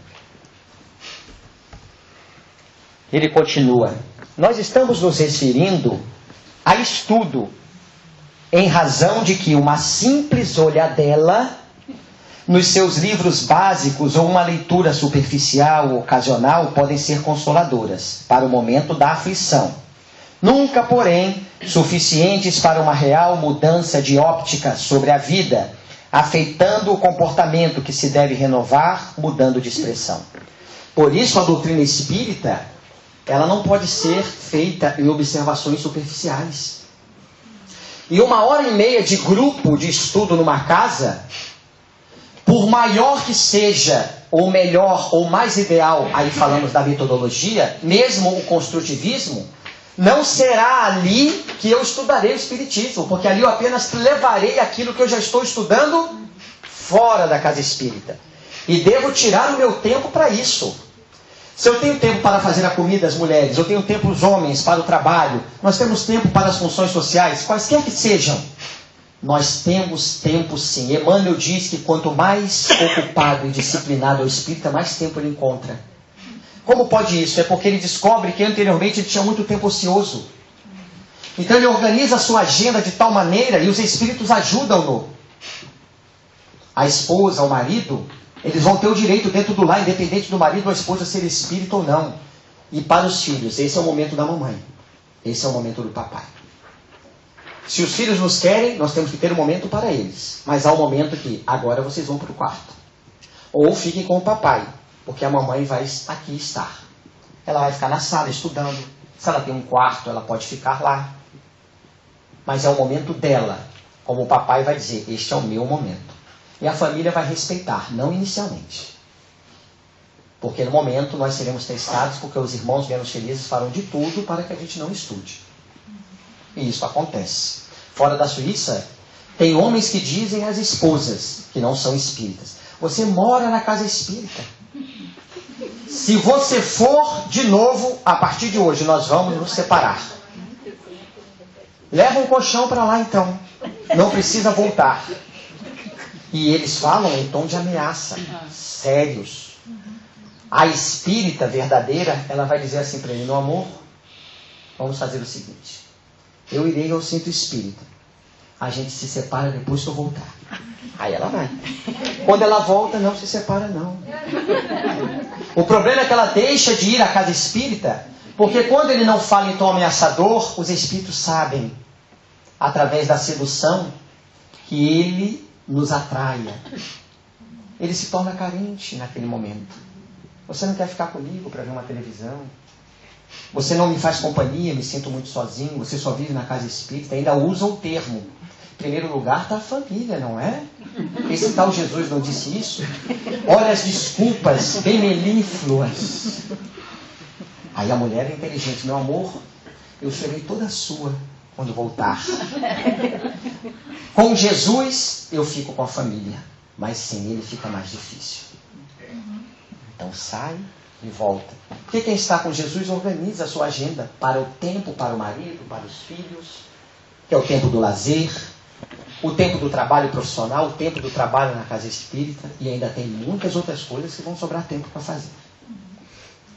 A: Ele continua: nós estamos nos referindo a estudo, em razão de que uma simples olhadela nos seus livros básicos ou uma leitura superficial ou ocasional podem ser consoladoras para o momento da aflição. Nunca, porém, suficientes para uma real mudança de óptica sobre a vida, afetando o comportamento que se deve renovar, mudando de expressão. Por isso, a doutrina espírita, ela não pode ser feita em observações superficiais. E 1h30 de grupo de estudo numa casa, por maior que seja, ou melhor, ou mais ideal, aí falamos da metodologia, mesmo o construtivismo, não será ali que eu estudarei o Espiritismo, porque ali eu apenas levarei aquilo que eu já estou estudando fora da casa espírita. E devo tirar o meu tempo para isso. Se eu tenho tempo para fazer a comida às mulheres, eu tenho tempo os homens para o trabalho, nós temos tempo para as funções sociais, quaisquer que sejam, nós temos tempo sim. Emmanuel diz que quanto mais ocupado e disciplinado é o espírita, mais tempo ele encontra. Como pode isso? É porque ele descobre que anteriormente ele tinha muito tempo ocioso. Então ele organiza a sua agenda de tal maneira e os espíritos ajudam-no. A esposa, o marido, eles vão ter o direito dentro do lar, independente do marido ou a esposa ser espírita ou não. E para os filhos, esse é o momento da mamãe. Esse é o momento do papai. Se os filhos nos querem, nós temos que ter um momento para eles. Mas há um momento que, agora vocês vão para o quarto. Ou fiquem com o papai, porque a mamãe vai aqui estar. Ela vai ficar na sala estudando. Se ela tem um quarto, ela pode ficar lá. Mas é o momento dela. Como o papai vai dizer, este é o meu momento. E a família vai respeitar, não inicialmente. Porque no momento nós seremos testados, porque os irmãos menos felizes farão de tudo para que a gente não estude. E isso acontece. Fora da Suíça, tem homens que dizem às esposas, que não são espíritas, você mora na casa espírita. Se você for de novo, a partir de hoje, nós vamos nos separar. Leva um colchão para lá então. Não precisa voltar. E eles falam em tom de ameaça. Sérios. A espírita verdadeira, ela vai dizer assim para ele, meu amor, vamos fazer o seguinte. Eu irei ao centro espírita. A gente se separa depois que eu voltar. Aí ela vai. Quando ela volta, não se separa não. O problema é que ela deixa de ir à casa espírita, porque quando ele não fala em tom ameaçador, os espíritos sabem, através da sedução, que ele nos atraia. Ele se torna carente naquele momento. Você não quer ficar comigo para ver uma televisão? Você não me faz companhia, me sinto muito sozinho, você só vive na casa espírita, ainda usa o termo. Em primeiro lugar está a família, não é? Esse tal Jesus não disse isso? Olha as desculpas bem melífluas. Aí a mulher é inteligente, meu amor, eu serei toda sua quando voltar. Com Jesus eu fico com a família, mas sem ele fica mais difícil. Então sai e volta. Porque quem está com Jesus organiza a sua agenda para o tempo, para o marido, para os filhos, que é o tempo do lazer, o tempo do trabalho profissional, o tempo do trabalho na casa espírita, e ainda tem muitas outras coisas que vão sobrar tempo para fazer.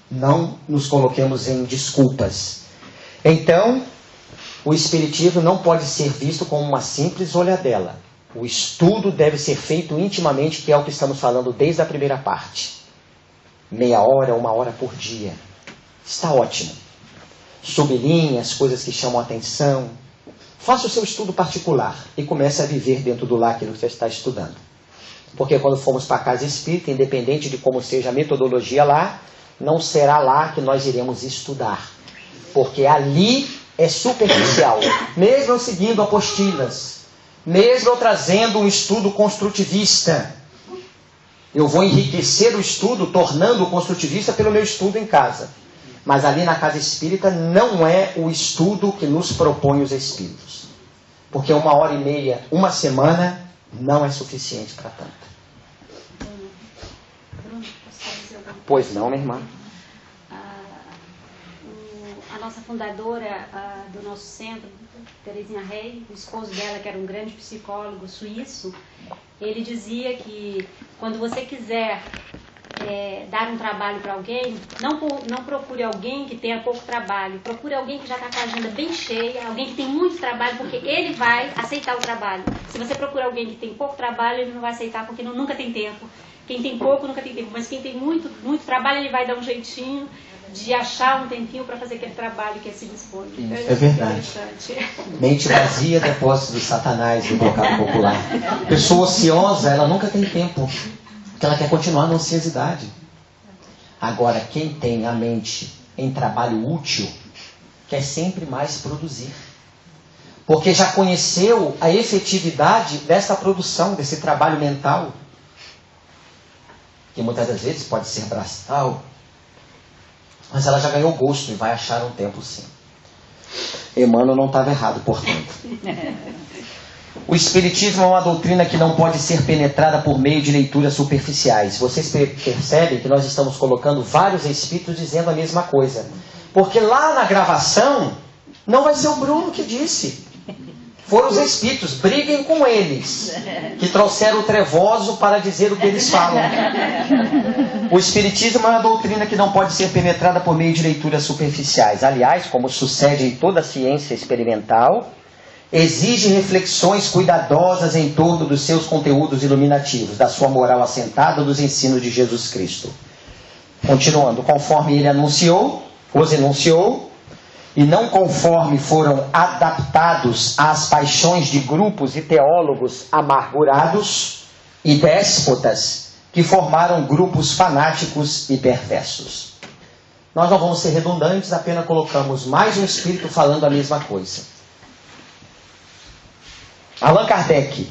A: Não nos coloquemos em desculpas. Então, o espiritismo não pode ser visto como uma simples olhadela. O estudo deve ser feito intimamente, que é o que estamos falando desde a primeira parte. Meia hora, 1 hora por dia. Está ótimo. Sublinhe as coisas que chamam a atenção. Faça o seu estudo particular e comece a viver dentro do lar aquilo que você está estudando. Porque quando formos para a casa espírita, independente de como seja a metodologia lá, não será lá que nós iremos estudar. Porque ali é superficial. Mesmo seguindo apostilas, Mesmo eu trazendo um estudo construtivista, eu vou enriquecer o estudo, tornando-o construtivista pelo meu estudo em casa. Mas ali na casa espírita não é o estudo que nos propõe os espíritos. Porque 1h30, uma semana, não é suficiente para tanto.
C: Bruno, posso fazer alguma coisa?
A: Pois não, minha irmã.
C: A nossa fundadora do nosso centro, Terezinha Rey, o esposo dela, que era um grande psicólogo suíço, ele dizia que quando você quiser dar um trabalho para alguém, não procure alguém que tenha pouco trabalho, procure alguém que já está com a agenda bem cheia, alguém que tem muito trabalho, porque ele vai aceitar o trabalho. Se você procura alguém que tem pouco trabalho, ele não vai aceitar, porque nunca tem tempo. Quem tem pouco nunca tem tempo, mas quem tem muito trabalho, ele vai dar um jeitinho de achar um tempinho para fazer aquele trabalho que se dispõe.
A: Isso é verdade. Mente vazia, depósito do Satanás, do vocábulo popular. Pessoa ociosa, ela nunca tem tempo, porque ela quer continuar na ociosidade. Agora, quem tem a mente em trabalho útil, quer sempre mais produzir. Porque já conheceu a efetividade dessa produção, desse trabalho mental, que muitas das vezes pode ser braçal, mas ela já ganhou gosto e vai achar um tempo sim. Emmanuel não estava errado, portanto. O Espiritismo é uma doutrina que não pode ser penetrada por meio de leituras superficiais. Vocês percebem que nós estamos colocando vários espíritos dizendo a mesma coisa. Porque lá na gravação, não vai ser o Bruno que disse. Foram os espíritos, briguem com eles, que trouxeram o trevoso para dizer o que eles falam. O Espiritismo é uma doutrina que não pode ser penetrada por meio de leituras superficiais. Aliás, como sucede em toda a ciência experimental, exige reflexões cuidadosas em torno dos seus conteúdos iluminativos, da sua moral assentada, dos ensinos de Jesus Cristo. Continuando, conforme ele os enunciou, e não conforme foram adaptados às paixões de grupos e teólogos amargurados e déspotas que formaram grupos fanáticos e perversos. Nós não vamos ser redundantes, apenas colocamos mais um espírito falando a mesma coisa. Allan Kardec.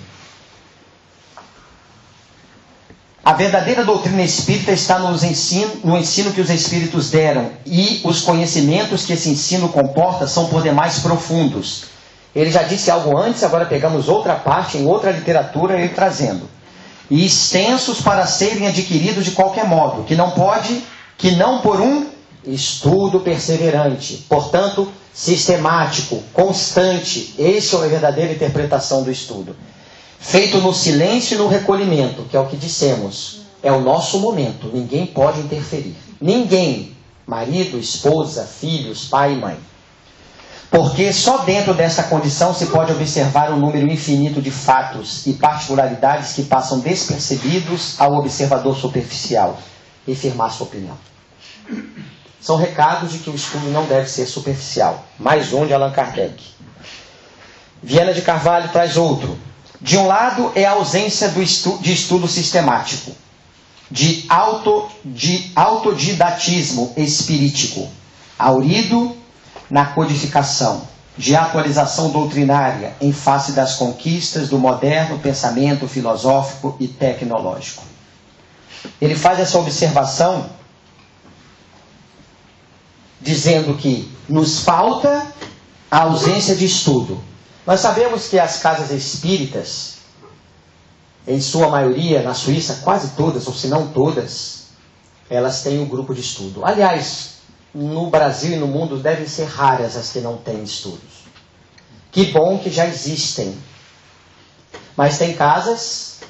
A: A verdadeira doutrina espírita está no ensino que os espíritos deram, e os conhecimentos que esse ensino comporta são por demais profundos. Ele já disse algo antes, agora pegamos outra parte, em outra literatura, ele trazendo. E extensos para serem adquiridos de qualquer modo, que não por um estudo perseverante, portanto, sistemático, constante. Essa é a verdadeira interpretação do estudo. Feito no silêncio e no recolhimento, que é o que dissemos, é o nosso momento, ninguém pode interferir. Ninguém, marido, esposa, filhos, pai e mãe. Porque só dentro dessa condição se pode observar um número infinito de fatos e particularidades que passam despercebidos ao observador superficial e firmar sua opinião. São recados de que o estudo não deve ser superficial. Mais um de Allan Kardec. Viana de Carvalho traz outro. De um lado é a ausência de estudo sistemático, de autodidatismo espirítico, aurido na codificação, de atualização doutrinária em face das conquistas do moderno pensamento filosófico e tecnológico. Ele faz essa observação dizendo que nos falta a ausência de estudo. Nós sabemos que as casas espíritas, em sua maioria, na Suíça, quase todas, ou se não todas, elas têm um grupo de estudo. Aliás, no Brasil e no mundo devem ser raras as que não têm estudos. Que bom que já existem. Mas tem casas,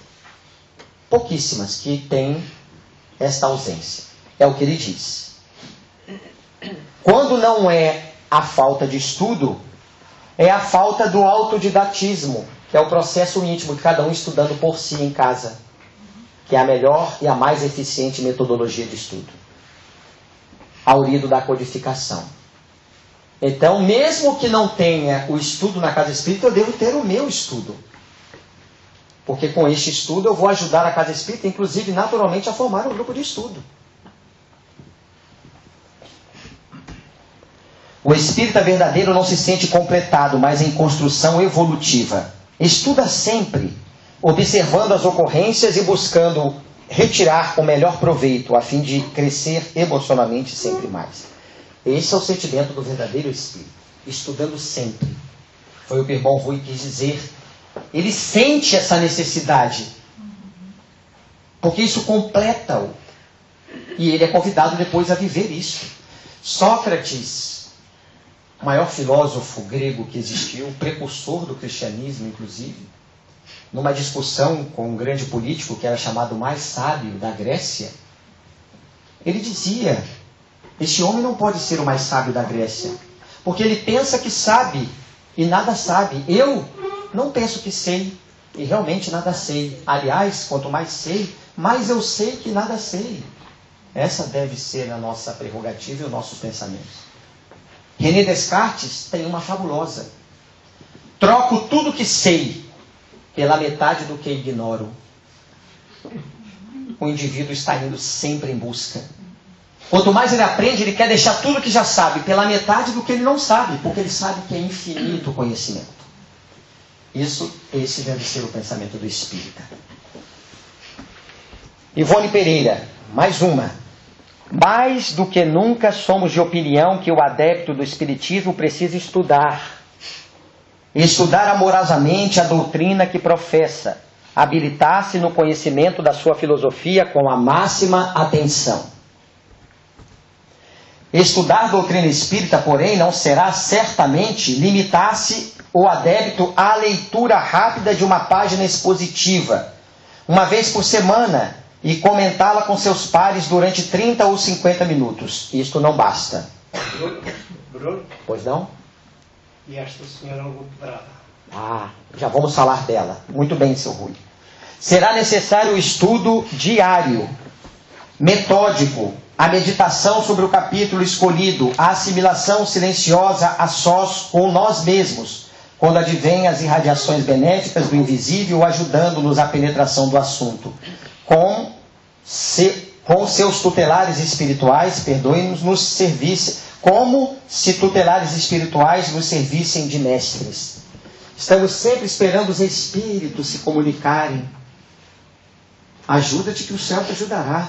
A: pouquíssimas, que têm esta ausência. É o que ele diz. Quando não é a falta de estudo, é a falta do autodidatismo, que é o processo íntimo de cada um estudando por si em casa, que é a melhor e a mais eficiente metodologia de estudo. Aurido da codificação. Então, mesmo que não tenha o estudo na casa espírita, eu devo ter o meu estudo. Porque com este estudo eu vou ajudar a casa espírita, inclusive naturalmente, a formar um grupo de estudo. O espírita verdadeiro não se sente completado, mas em construção evolutiva. Estuda sempre, observando as ocorrências e buscando retirar o melhor proveito, a fim de crescer emocionalmente sempre mais. Esse é o sentimento do verdadeiro espírito. Estudando sempre. Foi o que o irmão Rui quis dizer. Ele sente essa necessidade. Porque isso completa-o. E ele é convidado depois a viver isso. Sócrates, o maior filósofo grego que existiu, o precursor do cristianismo, inclusive, numa discussão com um grande político que era chamado o mais sábio da Grécia, ele dizia: este homem não pode ser o mais sábio da Grécia, porque ele pensa que sabe e nada sabe. Eu não penso que sei e realmente nada sei. Aliás, quanto mais sei, mais eu sei que nada sei. Essa deve ser a nossa prerrogativa e os nossos pensamentos. René Descartes tem uma fabulosa: troco tudo que sei pela metade do que ignoro. O indivíduo está indo sempre em busca. Quanto mais ele aprende, ele quer deixar tudo que já sabe pela metade do que ele não sabe, porque ele sabe que é infinito o conhecimento. Esse deve ser o pensamento do espírita. Ivone Pereira, mais uma. Mais do que nunca somos de opinião que o adepto do espiritismo precisa estudar. Estudar amorosamente a doutrina que professa. Habilitar-se no conhecimento da sua filosofia com a máxima atenção. Estudar doutrina espírita, porém, não será certamente limitar-se o adepto à leitura rápida de uma página expositiva, uma vez por semana, e comentá-la com seus pares durante 30 ou 50 minutos. Isto não basta.
B: Bruno?
A: Pois não?
B: E esta senhora Hugo Pedrada?
A: Já vamos falar dela. Muito bem, seu Rui. Será necessário o estudo diário, metódico, a meditação sobre o capítulo escolhido, a assimilação silenciosa a sós com nós mesmos, quando advêm as irradiações benéficas do invisível, ajudando-nos à penetração do assunto. Com seus tutelares espirituais, perdoem-nos, nos servisse, como se tutelares espirituais nos servissem de mestres. Estamos sempre esperando os espíritos se comunicarem. Ajuda-te que o céu te ajudará.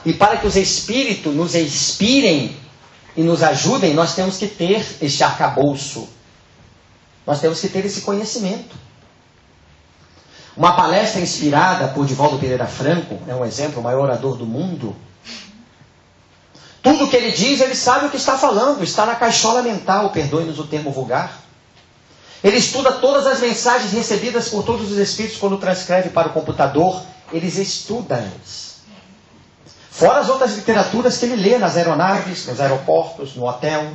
A: E para que os espíritos nos inspirem e nos ajudem, nós temos que ter este arcabouço. Nós temos que ter esse conhecimento. Uma palestra inspirada por Divaldo Pereira Franco, é um exemplo, o maior orador do mundo. Tudo que ele diz, ele sabe o que está falando, está na caixola mental, perdoe-nos o termo vulgar. Ele estuda todas as mensagens recebidas por todos os espíritos quando transcreve para o computador, eles estudam-as. Fora as outras literaturas que ele lê nas aeronaves, nos aeroportos, no hotel.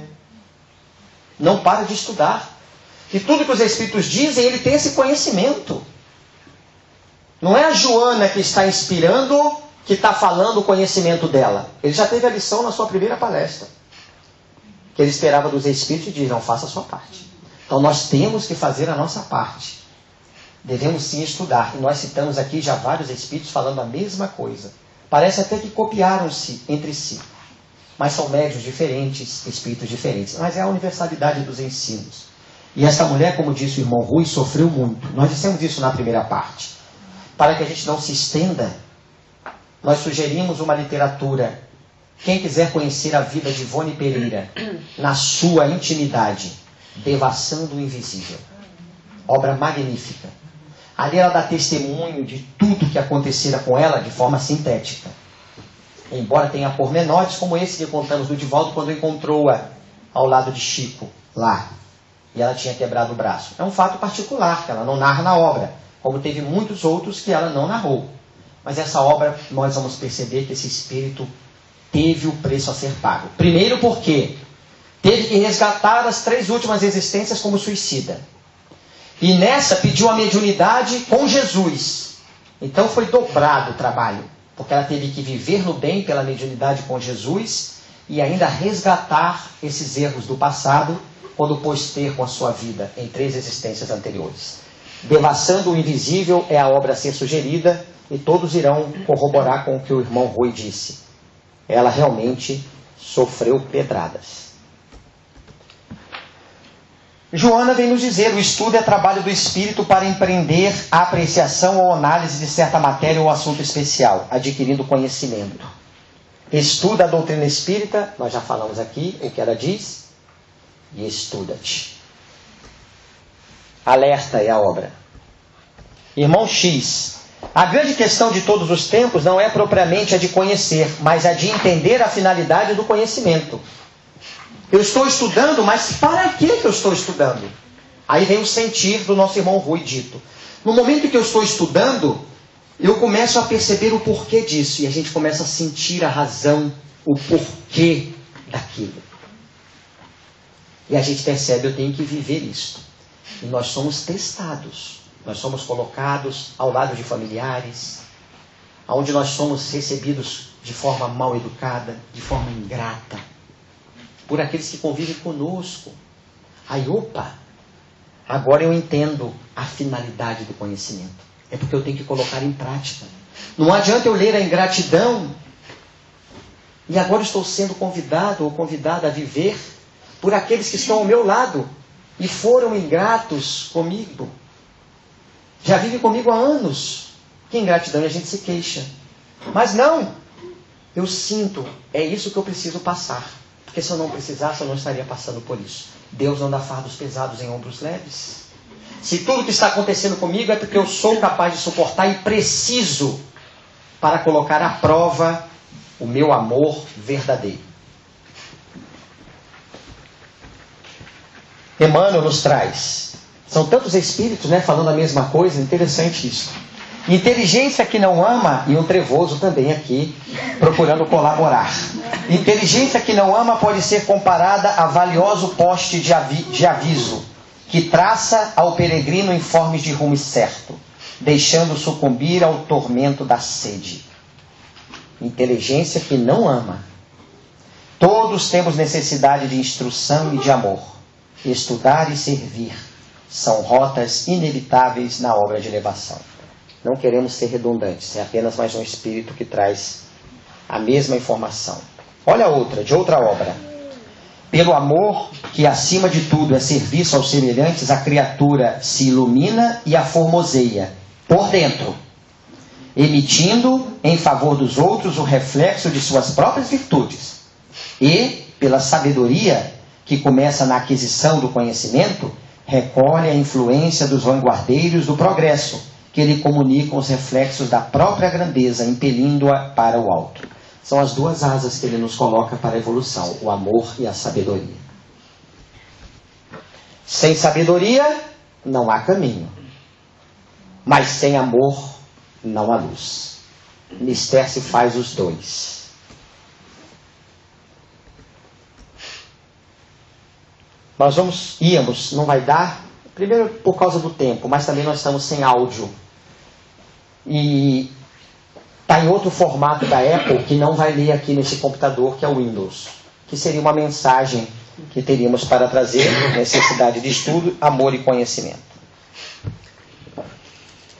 A: Não para de estudar. E tudo que os espíritos dizem, ele tem esse conhecimento. Não é a Joana que está inspirando, que está falando o conhecimento dela. Ele já teve a lição na sua primeira palestra. Que ele esperava dos espíritos e diz: não, faça a sua parte. Então nós temos que fazer a nossa parte. Devemos sim estudar. E nós citamos aqui já vários espíritos falando a mesma coisa. Parece até que copiaram-se entre si. Mas são médios diferentes, espíritos diferentes. Mas é a universalidade dos ensinos. E essa mulher, como disse o irmão Rui, sofreu muito. Nós dissemos isso na primeira parte. Para que a gente não se estenda, nós sugerimos uma literatura. Quem quiser conhecer a vida de Ivone Pereira, na sua intimidade, Devassando o Invisível. Obra magnífica. Ali ela dá testemunho de tudo que acontecera com ela de forma sintética. Embora tenha pormenores como esse que contamos do Divaldo quando encontrou-a ao lado de Chico, lá. E ela tinha quebrado o braço. É um fato particular, que ela não narra na obra, como teve muitos outros que ela não narrou. Mas essa obra, nós vamos perceber que esse espírito teve o preço a ser pago. Primeiro porque teve que resgatar as 3 últimas existências como suicida. E nessa pediu a mediunidade com Jesus. Então foi dobrado o trabalho, porque ela teve que viver no bem pela mediunidade com Jesus e ainda resgatar esses erros do passado quando pôs ter com a sua vida em 3 existências anteriores. Devassando o Invisível é a obra a ser sugerida e todos irão corroborar com o que o irmão Rui disse. Ela realmente sofreu pedradas. Joana vem nos dizer, o estudo é trabalho do espírito para empreender a apreciação ou análise de certa matéria ou assunto especial, adquirindo conhecimento. Estuda a doutrina espírita, nós já falamos aqui o que ela diz, e estuda-te. Alerta é a obra. Irmão X, a grande questão de todos os tempos não é propriamente a de conhecer, mas a de entender a finalidade do conhecimento. Eu estou estudando, mas para que eu estou estudando? Aí vem o sentir do nosso irmão Rui dito. No momento em que eu estou estudando, eu começo a perceber o porquê disso. E a gente começa a sentir a razão, o porquê daquilo. E a gente percebe, eu tenho que viver isso. E nós somos testados. Nós somos colocados ao lado de familiares, onde nós somos recebidos de forma mal educada, de forma ingrata, por aqueles que convivem conosco. Aí, opa, agora eu entendo a finalidade do conhecimento. É porque eu tenho que colocar em prática. Não adianta eu ler a ingratidão e agora estou sendo convidado ou convidada a viver por aqueles que estão ao meu lado e foram ingratos comigo. Já vivem comigo há anos. Que ingratidão, e a gente se queixa. Mas não, eu sinto, é isso que eu preciso passar. Porque se eu não precisasse, eu não estaria passando por isso. Deus não dá fardos pesados em ombros leves. Se tudo que está acontecendo comigo é porque eu sou capaz de suportar e preciso para colocar à prova o meu amor verdadeiro. Emmanuel nos traz. São tantos espíritos, né, falando a mesma coisa, interessante isso. Inteligência que não ama, e um trevoso também aqui, procurando colaborar. Inteligência que não ama pode ser comparada a valioso poste de aviso, que traça ao peregrino informes de rumo certo, deixando sucumbir ao tormento da sede. Inteligência que não ama. Todos temos necessidade de instrução e de amor. Estudar e servir são rotas inevitáveis na obra de elevação. Não queremos ser redundantes, é apenas mais um espírito que traz a mesma informação. Olha outra, de outra obra. Pelo amor, que acima de tudo é serviço aos semelhantes, a criatura se ilumina e a formoseia por dentro, emitindo em favor dos outros o reflexo de suas próprias virtudes. E, pela sabedoria que começa na aquisição do conhecimento, recolhe a influência dos vanguardeiros do progresso, que lhe comunicam os reflexos da própria grandeza, impelindo-a para o alto. São as duas asas que ele nos coloca para a evolução, o amor e a sabedoria. Sem sabedoria, não há caminho. Mas sem amor, não há luz. Mister se faz os dois. Nós íamos, não vai dar, primeiro por causa do tempo, mas também nós estamos sem áudio. E está em outro formato da Apple que não vai ler aqui nesse computador, que é o Windows. Que seria uma mensagem que teríamos para trazer, necessidade de estudo, amor e conhecimento.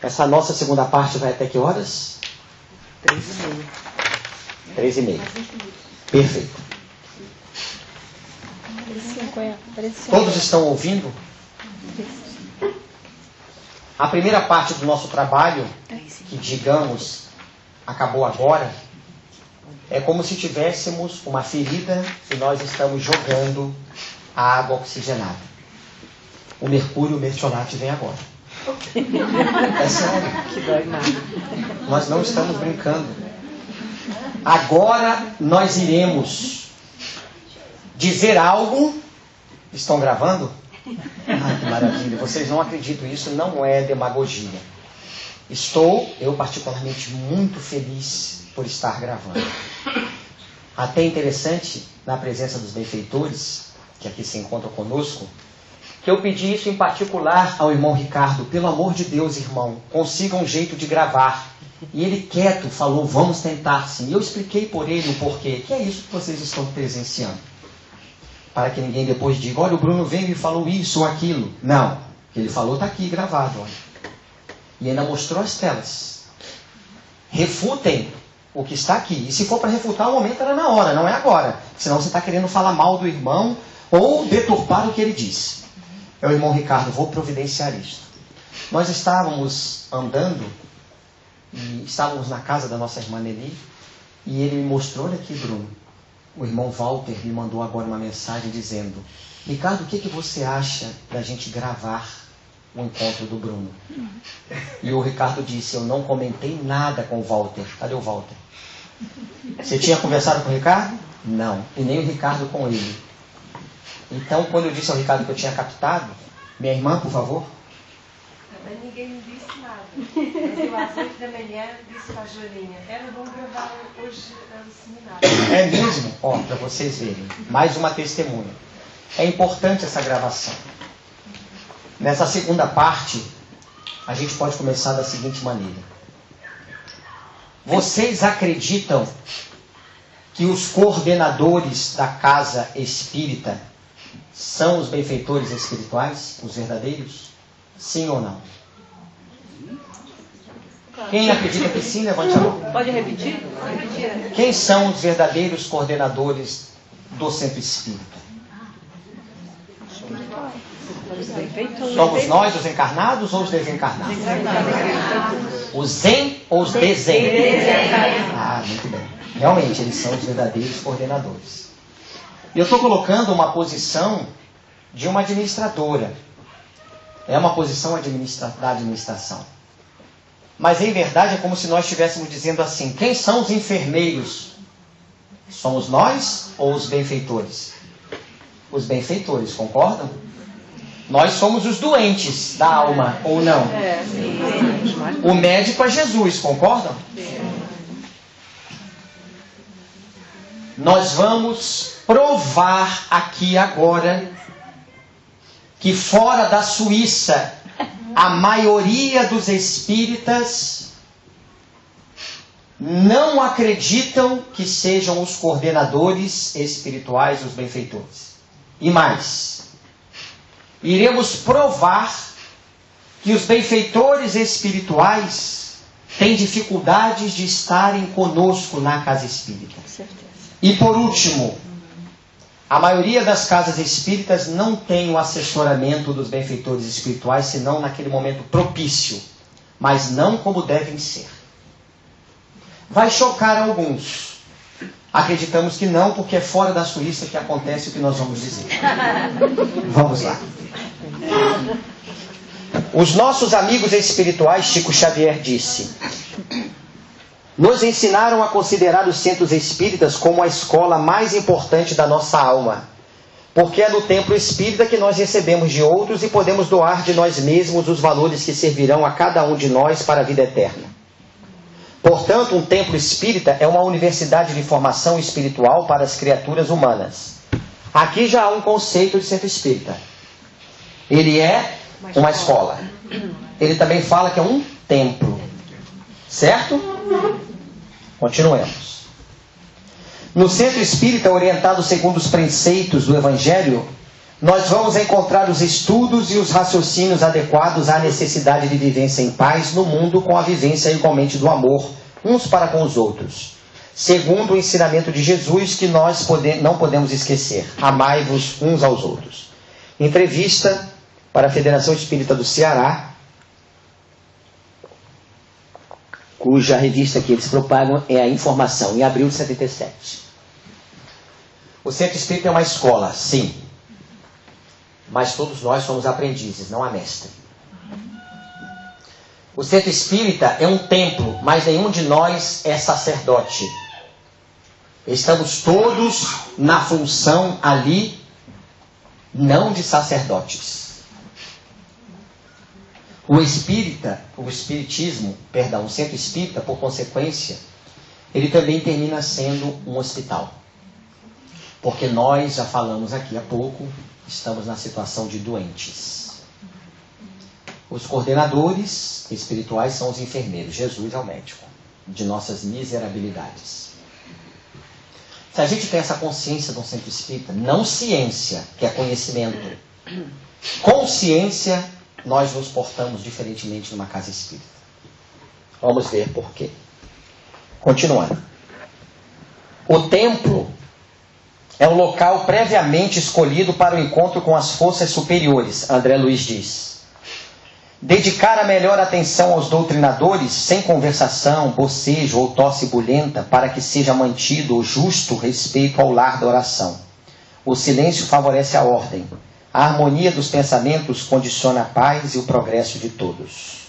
A: Essa nossa segunda parte vai até que horas? 3h30. Perfeito. Todos estão ouvindo? A primeira parte do nosso trabalho, que digamos, acabou agora, é como se tivéssemos uma ferida e nós estamos jogando a água oxigenada. O mercúrio mertiolate vem agora. É sério.
D: Que dói nada.
A: Nós não estamos brincando. Agora nós iremos dizer algo. Estão gravando? Ai, que maravilha. Vocês não acreditam, isso não é demagogia. Estou, eu particularmente, muito feliz por estar gravando. Até interessante, na presença dos benfeitores, que aqui se encontram conosco, que eu pedi isso em particular ao irmão Ricardo. Pelo amor de Deus, irmão, consiga um jeito de gravar. E ele quieto falou, vamos tentar sim. E eu expliquei por ele o porquê. Que é isso que vocês estão presenciando. Para que ninguém depois diga, olha, o Bruno veio e falou isso ou aquilo. Não, o que ele falou está aqui gravado. Olha. E ainda mostrou as telas. Refutem o que está aqui. E se for para refutar, o momento era na hora, não é agora. Senão você está querendo falar mal do irmão ou deturpar o que ele disse. É o irmão Ricardo, vou providenciar isto. Nós estávamos andando e estávamos na casa da nossa irmã Nelly e ele me mostrou, olha aqui, Bruno, o irmão Walter me mandou agora uma mensagem dizendo: Ricardo, o que você acha da gente gravar o encontro do Bruno? E o Ricardo disse: eu não comentei nada com o Walter. Cadê o Walter? Você tinha conversado com o Ricardo? Não. E nem o Ricardo com ele. Então, quando eu disse ao Ricardo que eu tinha captado, minha irmã, por favor.
D: Mas ninguém me disse nada. Mas eu às 8 da manhã disse para a Joaninha: era bom gravar hoje o seminário.
A: É mesmo? Ó, para vocês verem. Mais uma testemunha. É importante essa gravação. Nessa segunda parte, a gente pode começar da seguinte maneira. Vocês acreditam que os coordenadores da casa espírita são os benfeitores espirituais, os verdadeiros? Sim ou não? Quem acredita que sim, levante a mão.
E: Pode repetir?
A: Quem são os verdadeiros coordenadores do centro espírita? Somos nós os encarnados ou os desencarnados? Os zen ou os desen? Ah, muito bem. Realmente, eles são os verdadeiros coordenadores. E eu estou colocando uma posição de uma administradora. É uma posição da administração. Mas, em verdade, é como se nós estivéssemos dizendo assim: quem são os enfermeiros? Somos nós ou os benfeitores? Os benfeitores, concordam? Nós somos os doentes da alma, ou não? O médico é Jesus, concordam? Nós vamos provar aqui agora que fora da Suíça, a maioria dos espíritas não acreditam que sejam os coordenadores espirituais, os benfeitores. E mais, iremos provar que os benfeitores espirituais têm dificuldades de estarem conosco na casa espírita. E por último, a maioria das casas espíritas não tem o assessoramento dos benfeitores espirituais, senão naquele momento propício, mas não como devem ser. Vai chocar alguns. Acreditamos que não, porque é fora da Suíça que acontece o que nós vamos dizer. Vamos lá. Os nossos amigos espirituais, Chico Xavier disse, nos ensinaram a considerar os centros espíritas como a escola mais importante da nossa alma, porque é no templo espírita que nós recebemos de outros e podemos doar de nós mesmos os valores que servirão a cada um de nós para a vida eterna. Portanto, um templo espírita é uma universidade de formação espiritual para as criaturas humanas. Aqui já há um conceito de centro espírita. Ele é uma escola. Ele também fala que é um templo. Certo? Continuemos. No centro espírita, orientado segundo os preceitos do Evangelho, nós vamos encontrar os estudos e os raciocínios adequados à necessidade de vivência em paz no mundo, com a vivência igualmente do amor uns para com os outros, segundo o ensinamento de Jesus, que nós não podemos esquecer: amai-vos uns aos outros. Entrevista para a Federação Espírita do Ceará, cuja revista que eles propagam é a Informação, em abril de 77. O centro espírita é uma escola, sim. Mas todos nós somos aprendizes, não há mestre. O centro espírita é um templo, mas nenhum de nós é sacerdote. Estamos todos na função ali, não de sacerdotes. O centro espírita, por consequência, ele também termina sendo um hospital. Porque nós, já falamos aqui há pouco, estamos na situação de doentes. Os coordenadores espirituais são os enfermeiros. Jesus é o médico de nossas miserabilidades. Se a gente tem essa consciência de um centro espírita, não ciência, que é conhecimento, consciência, nós nos portamos diferentemente numa casa espírita. Vamos ver por quê. Continuando. O templo é o local previamente escolhido para o encontro com as forças superiores, André Luiz diz. Dedicar a melhor atenção aos doutrinadores, sem conversação, bocejo ou tosse bulhenta, para que seja mantido o justo respeito ao lar da oração. O silêncio favorece a ordem. A harmonia dos pensamentos condiciona a paz e o progresso de todos.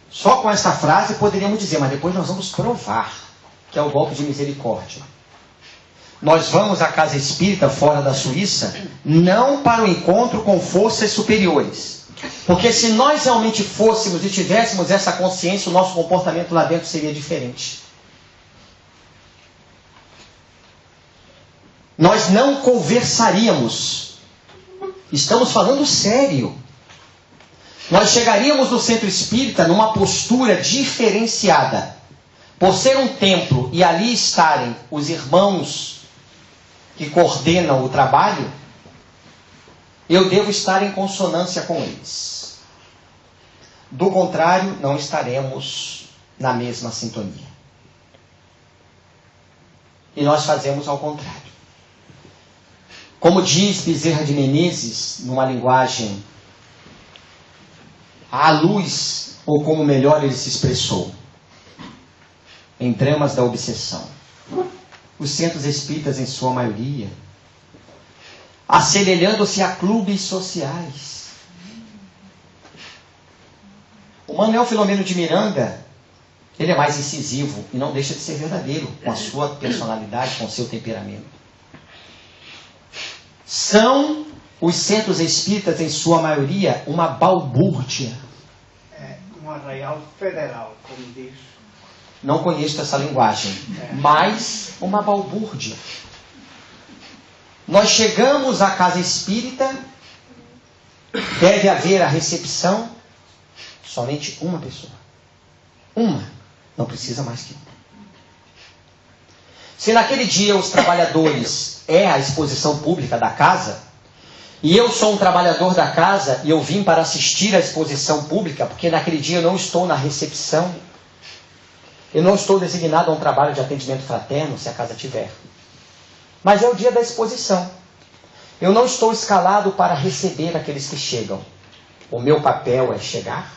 A: Só com essa frase poderíamos dizer, mas depois nós vamos provar que é o golpe de misericórdia. Nós vamos à casa espírita fora da Suíça, não para o encontro com forças superiores. Porque se nós realmente fôssemos e tivéssemos essa consciência, o nosso comportamento lá dentro seria diferente. Nós não conversaríamos. Estamos falando sério. Nós chegaríamos no centro espírita numa postura diferenciada. Por ser um templo e ali estarem os irmãos que coordenam o trabalho, eu devo estar em consonância com eles. Do contrário, não estaremos na mesma sintonia. E nós fazemos ao contrário. Como diz Bezerra de Menezes, numa linguagem à luz, ou como melhor ele se expressou, em Dramas da Obsessão. Os centros espíritas, em sua maioria, assemelhando-se a clubes sociais. O Manuel Filomeno de Miranda, ele é mais incisivo e não deixa de ser verdadeiro, com a sua personalidade, com o seu temperamento. São os centros espíritas, em sua maioria, uma balbúrdia.
B: É um arraial federal, como diz.
A: Não conheço essa linguagem, mas uma balbúrdia. Nós chegamos à casa espírita, deve haver a recepção, somente uma pessoa. Uma, não precisa mais que uma. Se naquele dia os trabalhadores é a exposição pública da casa, e eu sou um trabalhador da casa e eu vim para assistir à exposição pública, porque naquele dia eu não estou na recepção, eu não estou designado a um trabalho de atendimento fraterno, se a casa tiver. Mas é o dia da exposição. Eu não estou escalado para receber aqueles que chegam. O meu papel é chegar,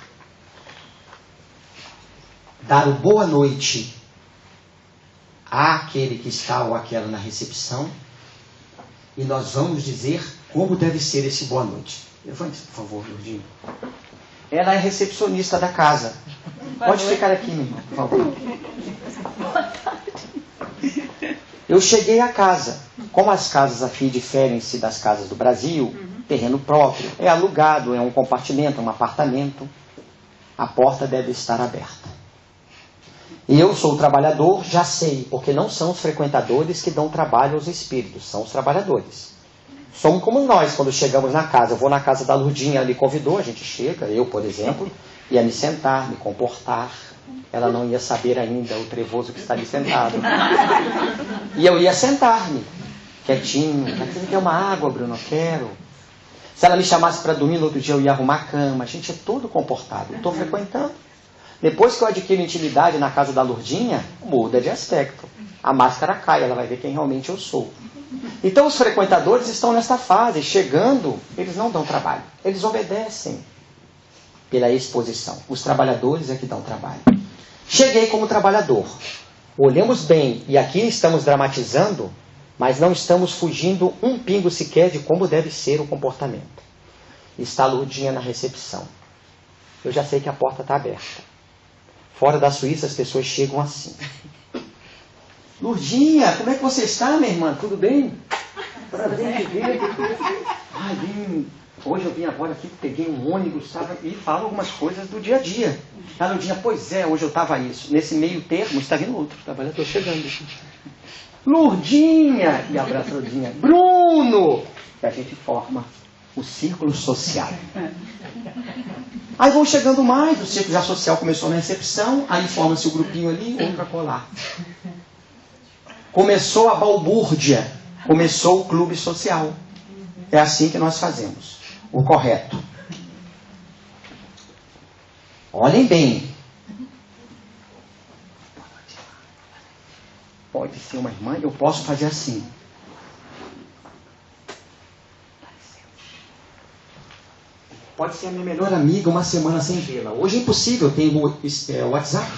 A: dar o boa noite àquele que está ou àquela na recepção, e nós vamos dizer como deve ser esse boa noite. Levante, por favor, Lourdinho. Ela é recepcionista da casa. Pode ficar aqui, meu irmão, por favor. Eu cheguei à casa. Como as casas aqui diferem-se das casas do Brasil, terreno próprio, é alugado, é um compartimento, um apartamento, a porta deve estar aberta. Eu sou o trabalhador, já sei, porque não são os frequentadores que dão trabalho aos espíritos, são os trabalhadores. Somos como nós, quando chegamos na casa. Eu vou na casa da Lourdinha, ela me convidou, a gente chega, eu, por exemplo, ia me sentar, me comportar. Ela não ia saber ainda o trevoso que está ali sentado. E eu ia sentar-me, quietinho. Aqui me dê uma água, Bruno, eu quero. Se ela me chamasse para dormir, no outro dia eu ia arrumar a cama. A gente é todo comportado, estou frequentando. Depois que eu adquiro intimidade na casa da Lourdinha, muda de aspecto. A máscara cai, ela vai ver quem realmente eu sou. Então os frequentadores estão nesta fase, chegando, eles não dão trabalho, eles obedecem pela exposição. Os trabalhadores é que dão trabalho. Cheguei como trabalhador. Olhamos bem, e aqui estamos dramatizando, mas não estamos fugindo um pingo sequer de como deve ser o comportamento. Está a Lourdinha na recepção. Eu já sei que a porta está aberta. Fora da Suíça as pessoas chegam assim. Lourdinha, como é que você está, minha irmã? Tudo bem? Prazer te ver. Ai, hoje eu vim agora aqui, peguei um ônibus, sabe, e falo algumas coisas do dia a dia. A Lourdinha, pois é, hoje eu estava isso. Nesse meio termo, está vindo outro trabalhador chegando. Lourdinha! E abraça a Lourdinha. Bruno! E a gente forma o círculo social. Aí vão chegando mais, o círculo já social começou na recepção, aí forma-se o grupinho ali, outro a colar. Começou a balbúrdia, começou o clube social. É assim que nós fazemos. O correto. Olhem bem. Pode pode ser uma irmã, eu posso fazer assim. Pode ser a minha melhor amiga, uma semana sem vê-la. Hoje é impossível, eu tenho WhatsApp,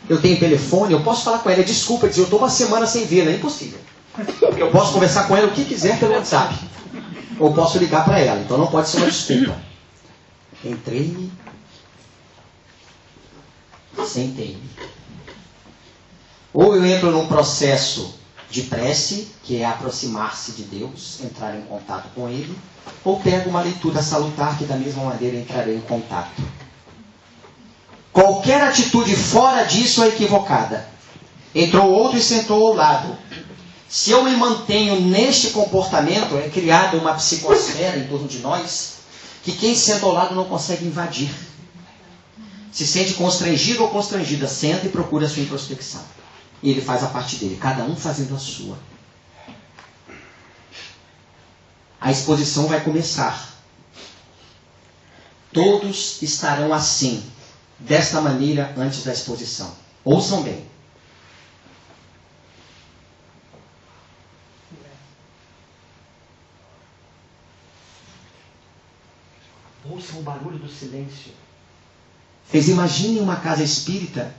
A: eu tenho telefone, eu posso falar com ela, desculpa, dizer, eu estou uma semana sem vê-la, é impossível. Eu posso conversar com ela o que quiser pelo WhatsApp. Ou posso ligar para ela, então não pode ser uma desculpa. Entrei-me, sentei-me. Ou eu entro num processo de prece, que é aproximar-se de Deus, entrar em contato com Ele, ou pego uma leitura salutar, que da mesma maneira entrarei em contato. Qualquer atitude fora disso é equivocada. Entrou outro e sentou ao lado. Se eu me mantenho neste comportamento, é criada uma psicosfera em torno de nós, que quem senta ao lado não consegue invadir. Se sente constrangido ou constrangida, senta e procura a sua introspecção. E ele faz a parte dele, cada um fazendo a sua. A exposição vai começar. Todos estarão assim, desta maneira, antes da exposição. Ouçam bem. Ouçam o barulho do silêncio. Vocês imaginem uma casa espírita,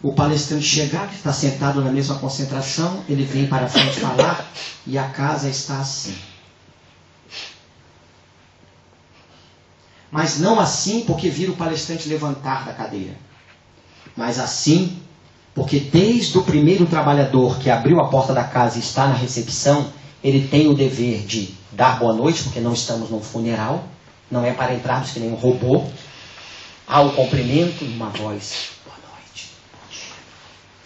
A: o palestrante chegar, está sentado na mesma concentração, ele vem para frente falar e a casa está assim. Mas não assim porque vira o palestrante levantar da cadeira. Mas assim porque desde o primeiro trabalhador que abriu a porta da casa e está na recepção, ele tem o dever de dar boa noite, porque não estamos num funeral, não é para entrarmos que nem um robô. Há o cumprimento e uma voz, boa noite, bom dia.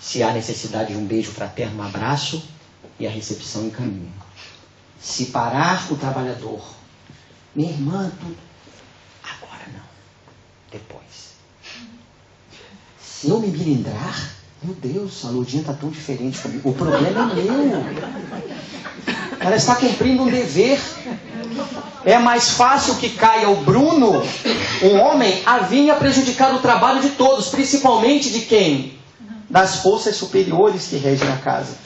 A: Se há necessidade de um beijo fraterno, um abraço, e a recepção encaminha. Se parar o trabalhador, minha irmã, tudo, agora não, depois. Se eu me melindrar, meu Deus, a Lourdinha está tão diferente comigo. O problema é meu. Ela está cumprindo um dever. É mais fácil que caia o Bruno, um homem, a vir a prejudicar o trabalho de todos, principalmente de quem? Das forças superiores que regem a casa.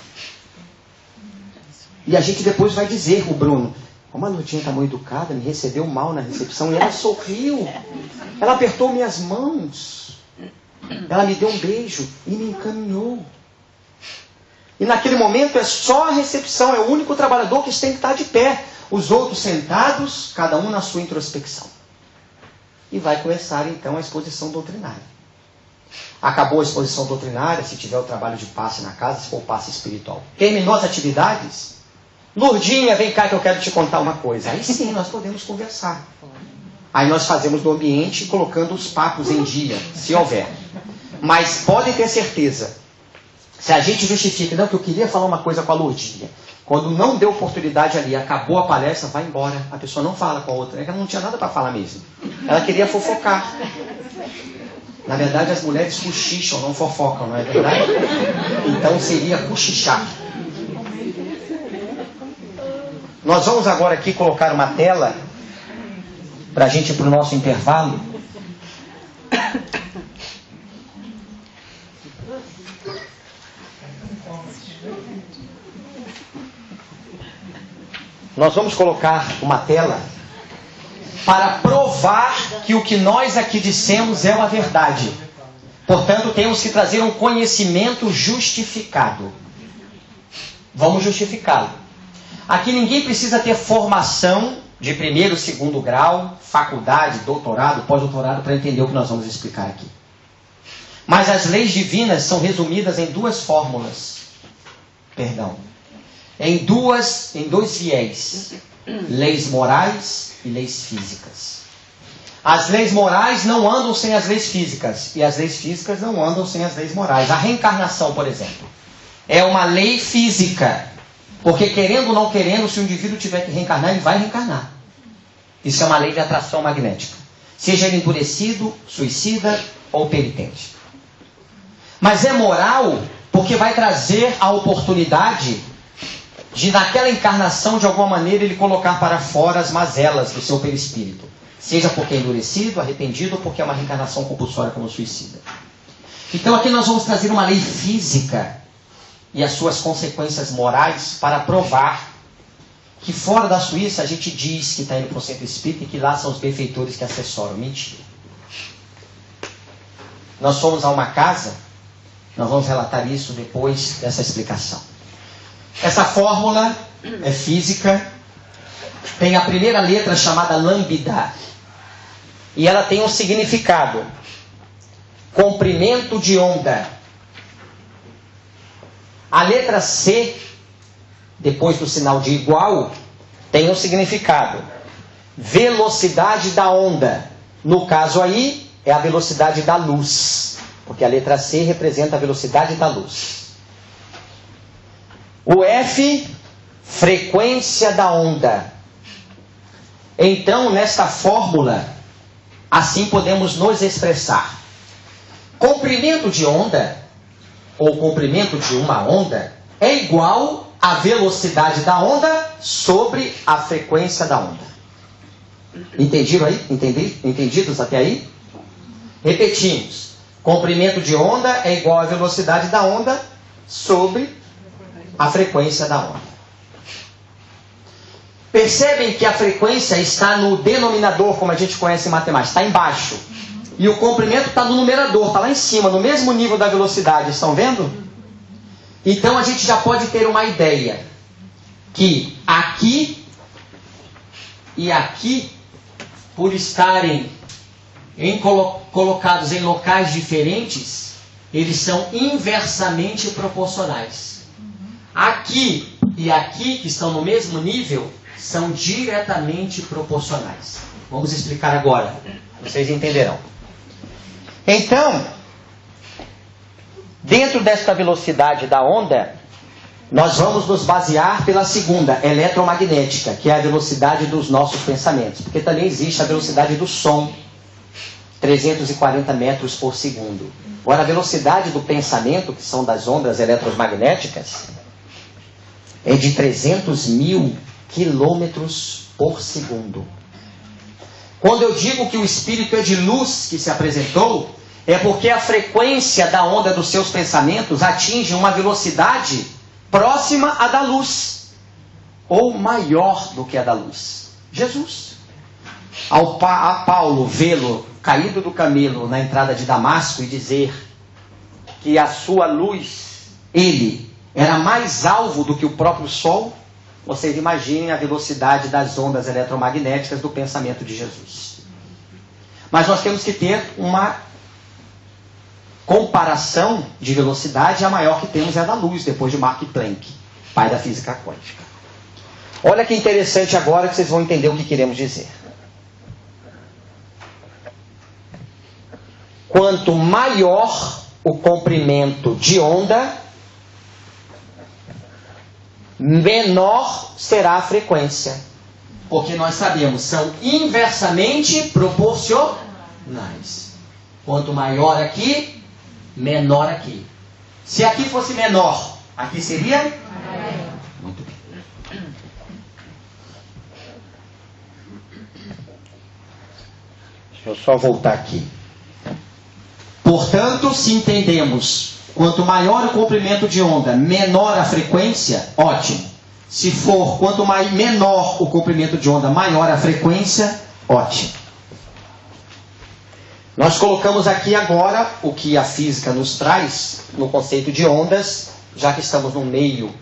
A: E a gente depois vai dizer, o Bruno, como a Lourdinha está muito educada, me recebeu mal na recepção, e ela sorriu, ela apertou minhas mãos, ela me deu um beijo e me encaminhou. E naquele momento é só a recepção, é o único trabalhador que tem que estar de pé. Os outros sentados, cada um na sua introspecção. E vai começar então a exposição doutrinária. Acabou a exposição doutrinária, se tiver o trabalho de passe na casa, se for o passe espiritual. Terminou as atividades? Lourdinha, vem cá que eu quero te contar uma coisa. Aí sim, nós podemos conversar. Aí nós fazemos no ambiente, colocando os papos em dia, se houver. Mas podem ter certeza, se a gente justifica, não, que eu queria falar uma coisa com a Lourdinha, quando não deu oportunidade ali, acabou a palestra, vai embora. A pessoa não fala com a outra. É que ela não tinha nada para falar mesmo. Ela queria fofocar. Na verdade, as mulheres cochicham, não fofocam, não é verdade? Então seria cochichar. Nós vamos agora aqui colocar uma tela para a gente ir para o nosso intervalo. Nós vamos colocar uma tela para provar que o que nós aqui dissemos é uma verdade. Portanto, temos que trazer um conhecimento justificado. Vamos justificá-lo. Aqui ninguém precisa ter formação de primeiro, segundo grau, faculdade, doutorado, pós-doutorado para entender o que nós vamos explicar aqui. Mas as leis divinas são resumidas em duas fórmulas. Em dois viés. Leis morais e leis físicas. As leis morais não andam sem as leis físicas. E as leis físicas não andam sem as leis morais. A reencarnação, por exemplo, é uma lei física. Porque querendo ou não querendo, se o indivíduo tiver que reencarnar, ele vai reencarnar. Isso é uma lei de atração magnética. Seja ele endurecido, suicida ou penitente. Mas é moral porque vai trazer a oportunidade de naquela encarnação, de alguma maneira, ele colocar para fora as mazelas do seu perispírito. Seja porque é endurecido, arrependido, ou porque é uma reencarnação compulsória como suicida. Então aqui nós vamos trazer uma lei física e as suas consequências morais para provar que fora da Suíça a gente diz que está indo para o centro espírita e que lá são os benfeitores que assessoram. Mentira. Nós fomos a uma casa, nós vamos relatar isso depois dessa explicação. Essa fórmula é física, tem a primeira letra chamada lambda, e ela tem um significado: comprimento de onda. A letra C, depois do sinal de igual, tem um significado: velocidade da onda. No caso aí, é a velocidade da luz, porque a letra C representa a velocidade da luz. O F, frequência da onda. Então, nesta fórmula, assim podemos nos expressar: comprimento de onda, ou comprimento de uma onda, é igual à velocidade da onda sobre a frequência da onda. Entendido aí? Entendidos até aí? Repetimos: comprimento de onda é igual à velocidade da onda sobre a frequência da onda. Percebem que a frequência está no denominador, como a gente conhece em matemática, está embaixo. E o comprimento está no numerador, está lá em cima, no mesmo nível da velocidade. Estão vendo? Então a gente já pode ter uma ideia que aqui e aqui, por estarem colocados em locais diferentes, eles são inversamente proporcionais. Aqui e aqui, que estão no mesmo nível, são diretamente proporcionais. Vamos explicar agora. Vocês entenderão. Então, dentro desta velocidade da onda, nós vamos nos basear pela segunda, eletromagnética, que é a velocidade dos nossos pensamentos. Porque também existe a velocidade do som, 340 metros por segundo. Agora, a velocidade do pensamento, que são das ondas eletromagnéticas, é de 300 mil quilômetros por segundo. Quando eu digo que o espírito é de luz que se apresentou, é porque a frequência da onda dos seus pensamentos atinge uma velocidade próxima à da luz, ou maior do que a da luz. Jesus. A Paulo vê-lo caído do camelo na entrada de Damasco e dizer que a sua luz, ele, era mais alvo do que o próprio sol, vocês imaginem a velocidade das ondas eletromagnéticas do pensamento de Jesus. Mas nós temos que ter uma comparação de velocidade. A maior que temos é a da luz, depois de Max Planck, pai da física quântica. Olha que interessante agora que vocês vão entender o que queremos dizer. Quanto maior o comprimento de onda, menor será a frequência. Porque nós sabemos, são inversamente proporcionais. Quanto maior aqui, menor aqui. Se aqui fosse menor, aqui seria? Muito bem. Deixa eu só voltar aqui. Portanto, se entendemos, quanto maior o comprimento de onda, menor a frequência, ótimo. Se for quanto menor o comprimento de onda, maior a frequência, ótimo. Nós colocamos aqui agora o que a física nos traz no conceito de ondas. Já que estamos num meio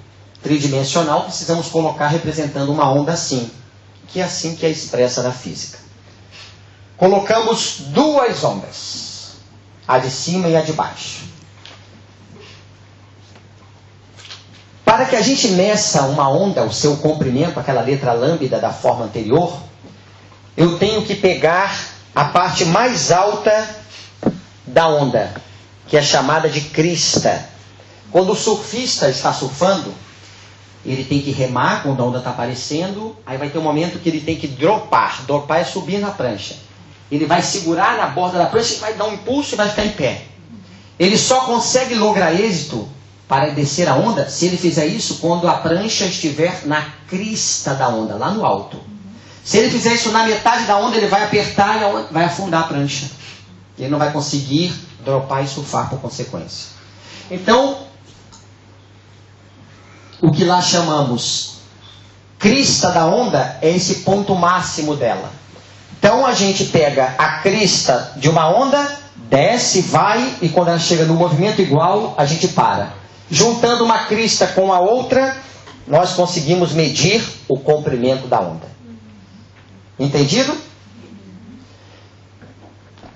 A: tridimensional, precisamos colocar representando uma onda assim, que é assim que é expressa na física. Colocamos duas ondas, a de cima e a de baixo. Para que a gente meça uma onda, o seu comprimento, aquela letra lambda da forma anterior, eu tenho que pegar a parte mais alta da onda, que é chamada de crista. Quando o surfista está surfando, ele tem que remar quando a onda está aparecendo, aí vai ter um momento que ele tem que dropar. Dropar é subir na prancha. Ele vai segurar na borda da prancha e vai dar um impulso e vai ficar em pé. Ele só consegue lograr êxito para descer a onda se ele fizer isso quando a prancha estiver na crista da onda, lá no alto. Se ele fizer isso na metade da onda, ele vai apertar e vai afundar a prancha. Ele não vai conseguir dropar e surfar por consequência. Então, o que lá chamamos crista da onda, é esse ponto máximo dela. Então a gente pega a crista de uma onda, desce, vai, e quando ela chega no movimento igual, a gente para. Juntando uma crista com a outra, nós conseguimos medir o comprimento da onda. Entendido?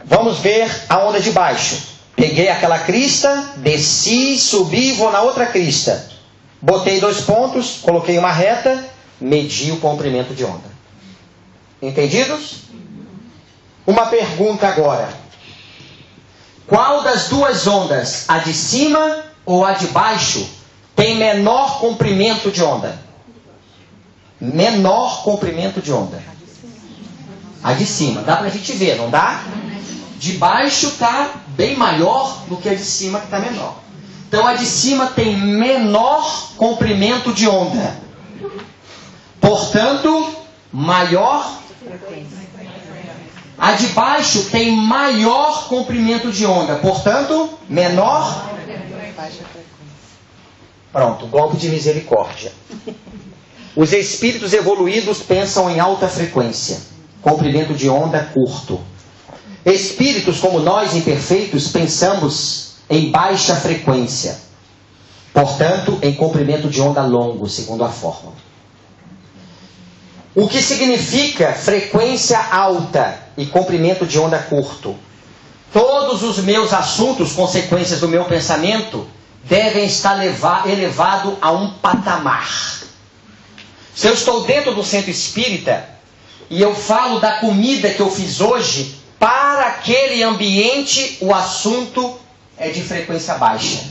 A: Vamos ver a onda de baixo. Peguei aquela crista, desci, subi, vou na outra crista. Botei 2 pontos, coloquei uma reta, medi o comprimento de onda. Entendidos? Uma pergunta agora. Qual das duas ondas, a de cima ou a de baixo, tem menor comprimento de onda? Menor comprimento de onda. A de cima. Dá pra gente ver, não dá? De baixo está bem maior do que a de cima, que está menor. Então a de cima tem menor comprimento de onda. Portanto, maior. A de baixo tem maior comprimento de onda. Portanto, menor. Pronto, golpe de misericórdia. Os espíritos evoluídos pensam em alta frequência. Comprimento de onda curto. Espíritos como nós, imperfeitos, pensamos em baixa frequência. Portanto, em comprimento de onda longo, segundo a fórmula. O que significa frequência alta e comprimento de onda curto? Todos os meus assuntos, consequências do meu pensamento, devem estar elevado a um patamar. Se eu estou dentro do centro espírita e eu falo da comida que eu fiz hoje, para aquele ambiente o assunto é de frequência baixa.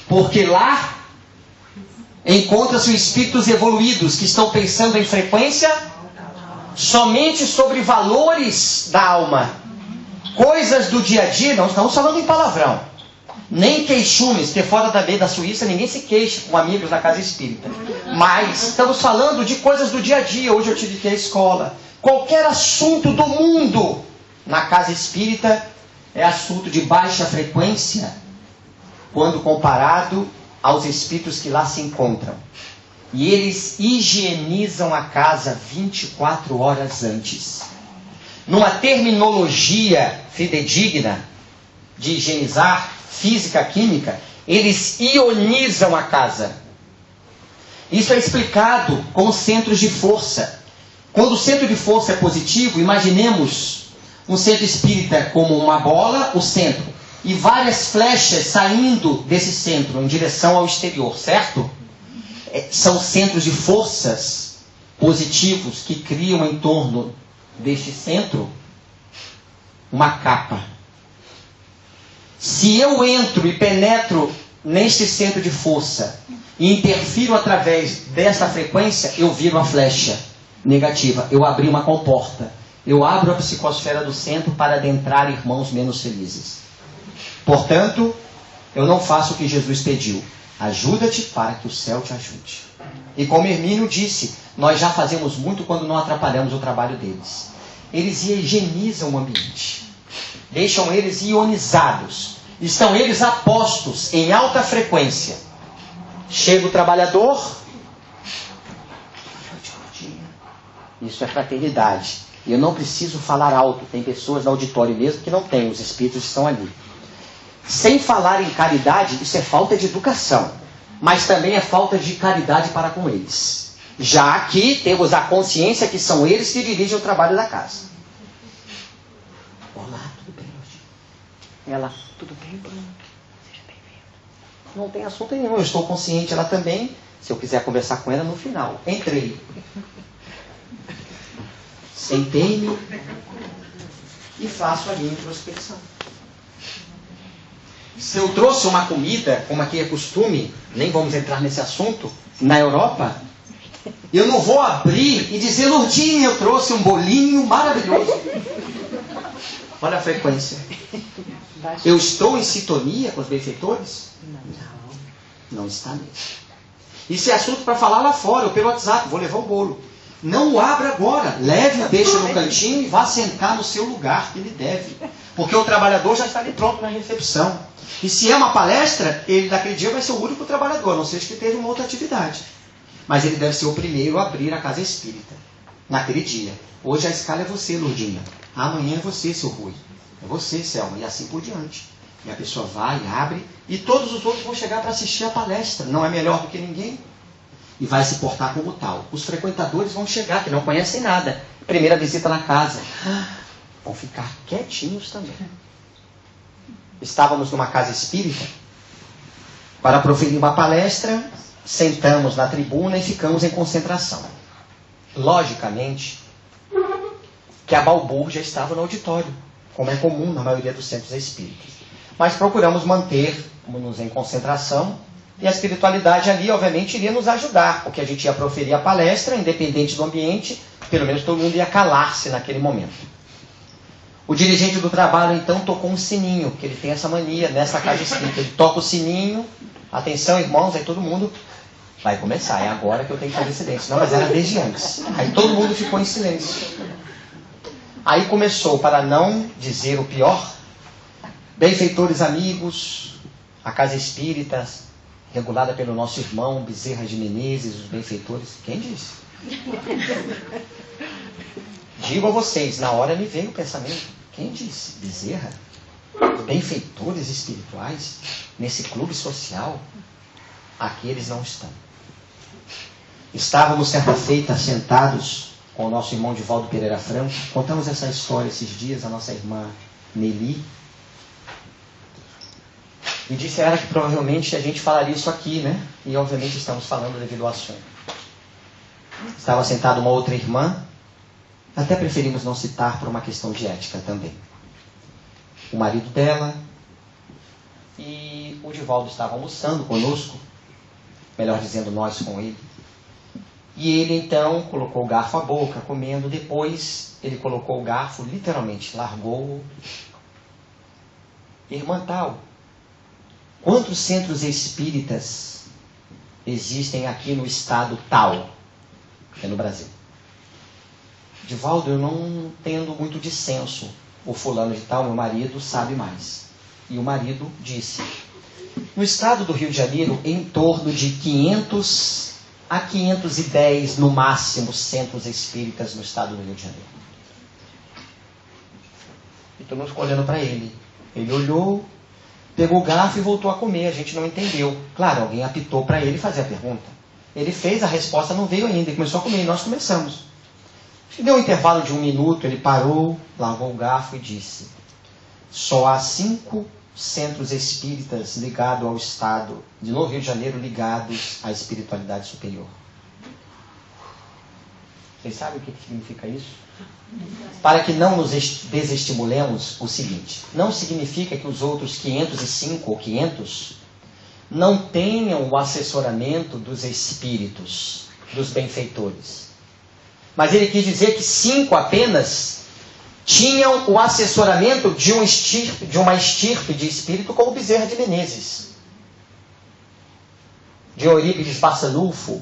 A: Porque lá encontram-se espíritos evoluídos que estão pensando em frequência somente sobre valores da alma. Coisas do dia a dia, não estamos falando em palavrão. Nem queixumes, porque fora da Suíça ninguém se queixa com amigos na casa espírita. Mas estamos falando de coisas do dia a dia. Hoje eu tive que ir à escola. Qualquer assunto do mundo na casa espírita é assunto de baixa frequência quando comparado aos espíritos que lá se encontram. E eles higienizam a casa 24 horas antes. Numa terminologia fidedigna de higienizar, física, química, eles ionizam a casa. Isso é explicado com centros de força. Quando o centro de força é positivo, imaginemos um centro espírita como uma bola, o centro, e várias flechas saindo desse centro em direção ao exterior, certo? São centros de forças positivos que criam em torno deste centro uma capa. Se eu entro e penetro neste centro de força e interfiro através dessa frequência, eu viro a flecha negativa. Eu abri uma comporta. Eu abro a psicosfera do centro para adentrar irmãos menos felizes. Portanto, eu não faço o que Jesus pediu. Ajuda-te para que o céu te ajude. E como Hermínio disse, nós já fazemos muito quando não atrapalhamos o trabalho deles. Eles higienizam o ambiente. Deixam eles ionizados. Estão eles apostos em alta frequência. Chega o trabalhador. Isso é fraternidade. Eu não preciso falar alto. Tem pessoas no auditório mesmo que não têm. Os espíritos estão ali. Sem falar em caridade, isso é falta de educação. Mas também é falta de caridade para com eles. Já que temos a consciência que são eles que dirigem o trabalho da casa. Olá, tudo bem hoje? Ela, tudo bem, Bruno? Seja bem-vindo. Não tem assunto nenhum, eu estou consciente, ela também. Se eu quiser conversar com ela no final. Entrei. Sentei-me e faço a minha introspecção. Se eu trouxe uma comida, como aqui é costume, nem vamos entrar nesse assunto, na Europa, eu não vou abrir e dizer, Lourdinha, eu trouxe um bolinho maravilhoso. Olha a frequência. Eu estou em sintonia com os benfeitores? Não está mesmo. Isso é assunto para falar lá fora, ou pelo WhatsApp, vou levar o bolo. Não o abra agora. Leve-o, deixe no cantinho e vá sentar no seu lugar que ele deve. Porque o trabalhador já está ali pronto na recepção. E se é uma palestra, ele naquele dia vai ser o único trabalhador, a não seja que teve uma outra atividade. Mas ele deve ser o primeiro a abrir a casa espírita. Naquele dia. Hoje a escala é você, Lourdinha. Amanhã é você, seu Rui. É você, Selma. E assim por diante. E a pessoa vai, abre, e todos os outros vão chegar para assistir a palestra. Não é melhor do que ninguém. E vai se portar como tal. Os frequentadores vão chegar, que não conhecem nada. Primeira visita na casa. Vão ficar quietinhos também. Estávamos numa casa espírita para proferir uma palestra, sentamos na tribuna e ficamos em concentração. Logicamente, que a balbúrdia estava no auditório, como é comum na maioria dos centros espíritas. Mas procuramos manter-nos em concentração e a espiritualidade ali, obviamente, iria nos ajudar, porque a gente ia proferir a palestra, independente do ambiente, pelo menos todo mundo ia calar-se naquele momento. O dirigente do trabalho, então, tocou um sininho, que ele tem essa mania nessa casa espírita. Ele toca o sininho, atenção, irmãos, aí todo mundo vai começar. É agora que eu tenho que fazer silêncio. Não, mas era desde antes. Aí todo mundo ficou em silêncio. Aí começou, para não dizer o pior, benfeitores amigos, a casa espírita, regulada pelo nosso irmão Bezerra de Menezes, os benfeitores. Quem disse? Digo a vocês, na hora me veio o pensamento. Quem disse? Bezerra? Benfeitores espirituais? Nesse clube social? Aqui eles não estão. Estávamos certa feita sentados com o nosso irmão Divaldo Pereira Franco. Contamos essa história esses dias, a nossa irmã Nelly. E disse a ela que provavelmente a gente falaria isso aqui, né? E obviamente estamos falando devido ao assunto. Estava sentada uma outra irmã. Até preferimos não citar por uma questão de ética também. O marido dela e o Divaldo estavam almoçando conosco, melhor dizendo, nós com ele. E ele então colocou o garfo à boca, comendo. Depois ele colocou o garfo, literalmente, largou-o. Irmã tal, quantos centros espíritas existem aqui no estado tal? É no Brasil. Divaldo, eu não tendo muito dissenso. O fulano de tal, meu marido, sabe mais. E o marido disse, no estado do Rio de Janeiro, em torno de 500 a 510, no máximo, centros espíritas no estado do Rio de Janeiro. E todo mundo ficou olhando para ele. Ele olhou, pegou o garfo e voltou a comer. A gente não entendeu. Claro, alguém apitou para ele fazer a pergunta. Ele fez, a resposta não veio ainda. Ele começou a comer e nós começamos. Deu um intervalo de 1 minuto, ele parou, largou o garfo e disse, só há 5 centros espíritas ligados ao estado de no Rio de Janeiro, ligados à espiritualidade superior. Vocês sabem o que significa isso? Para que não nos desestimulemos, o seguinte, não significa que os outros 505 ou 500 não tenham o assessoramento dos espíritos, dos benfeitores. Mas ele quis dizer que 5 apenas tinham o assessoramento de uma estirpe de espírito como Bezerra de Menezes, de Eurípides Barçanufo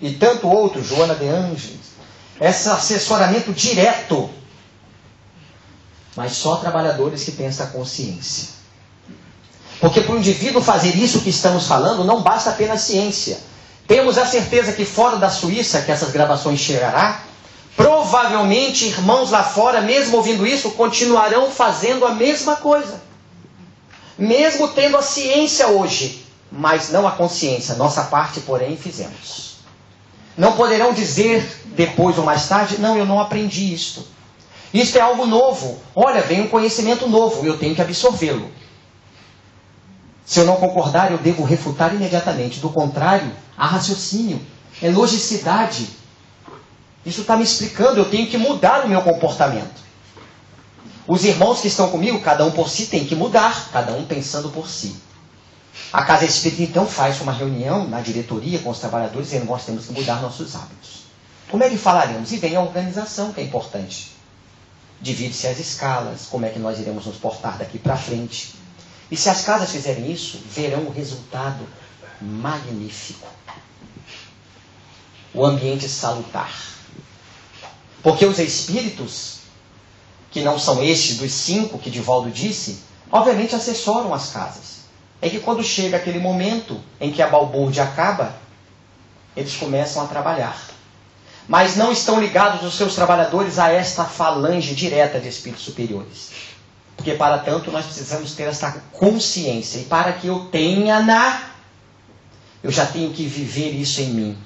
A: e tanto outros, Joana de Ângeles. Esse assessoramento direto, mas só trabalhadores que têm essa consciência. Porque para o indivíduo fazer isso que estamos falando, não basta apenas ciência. Temos a certeza que fora da Suíça, que essas gravações chegará, provavelmente irmãos lá fora, mesmo ouvindo isso, continuarão fazendo a mesma coisa. Mesmo tendo a ciência hoje, mas não a consciência. Nossa parte, porém, fizemos. Não poderão dizer depois ou mais tarde, não, eu não aprendi isto. Isto é algo novo. Olha, vem um conhecimento novo, eu tenho que absorvê-lo. Se eu não concordar, eu devo refutar imediatamente. Do contrário, há raciocínio, é logicidade. Isso está me explicando, eu tenho que mudar o meu comportamento. Os irmãos que estão comigo, cada um por si, tem que mudar, cada um pensando por si. A Casa Espírita, então, faz uma reunião na diretoria com os trabalhadores, dizendo, nós temos que mudar nossos hábitos. Como é que falaremos? E vem a organização, que é importante. Divide-se as escalas, como é que nós iremos nos portar daqui para frente. E se as casas fizerem isso, verão o resultado magnífico. o ambiente salutar. Porque os espíritos, que não são estes dos 5 que Divaldo disse, obviamente assessoram as casas. É que quando chega aquele momento em que a balbúrdia acaba, eles começam a trabalhar. Mas não estão ligados os seus trabalhadores a esta falange direta de espíritos superiores. Porque para tanto nós precisamos ter esta consciência. E para que eu tenha, eu já tenho que viver isso em mim.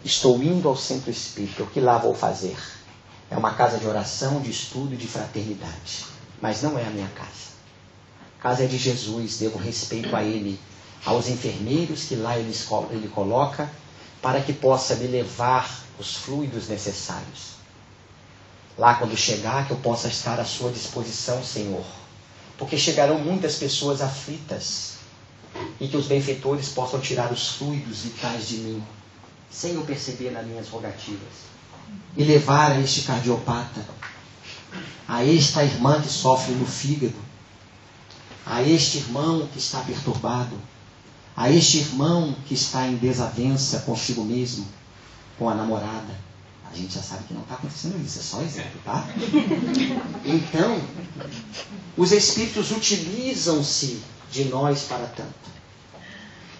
A: Estou indo ao centro espírita, o que lá vou fazer? É uma casa de oração, de estudo e de fraternidade. Mas não é a minha casa. A casa é de Jesus, devo respeito a Ele, aos enfermeiros que lá Ele coloca, para que possa me levar os fluidos necessários. Lá quando chegar, que eu possa estar à sua disposição, Senhor. Porque chegarão muitas pessoas aflitas, e que os benfeitores possam tirar os fluidos vitais de mim, sem eu perceber nas minhas rogativas. E levar a este cardiopata, a esta irmã que sofre no fígado, a este irmão que está perturbado, a este irmão que está em desavença consigo mesmo, com a namorada. A gente já sabe que não está acontecendo isso, é só exemplo, tá? Então, os espíritos utilizam-se de nós para tanto.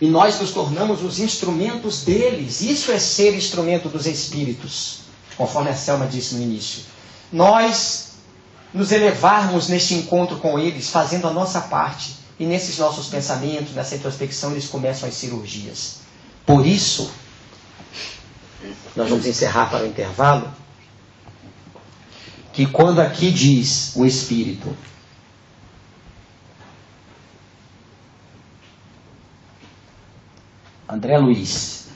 A: E nós nos tornamos os instrumentos deles. Isso é ser instrumento dos espíritos, conforme a Selma disse no início. Nós nos elevarmos neste encontro com eles, fazendo a nossa parte. E nesses nossos pensamentos, nessa introspecção, eles começam as cirurgias. Por isso, nós vamos encerrar para o intervalo, que quando aqui diz o Espírito, André Luiz,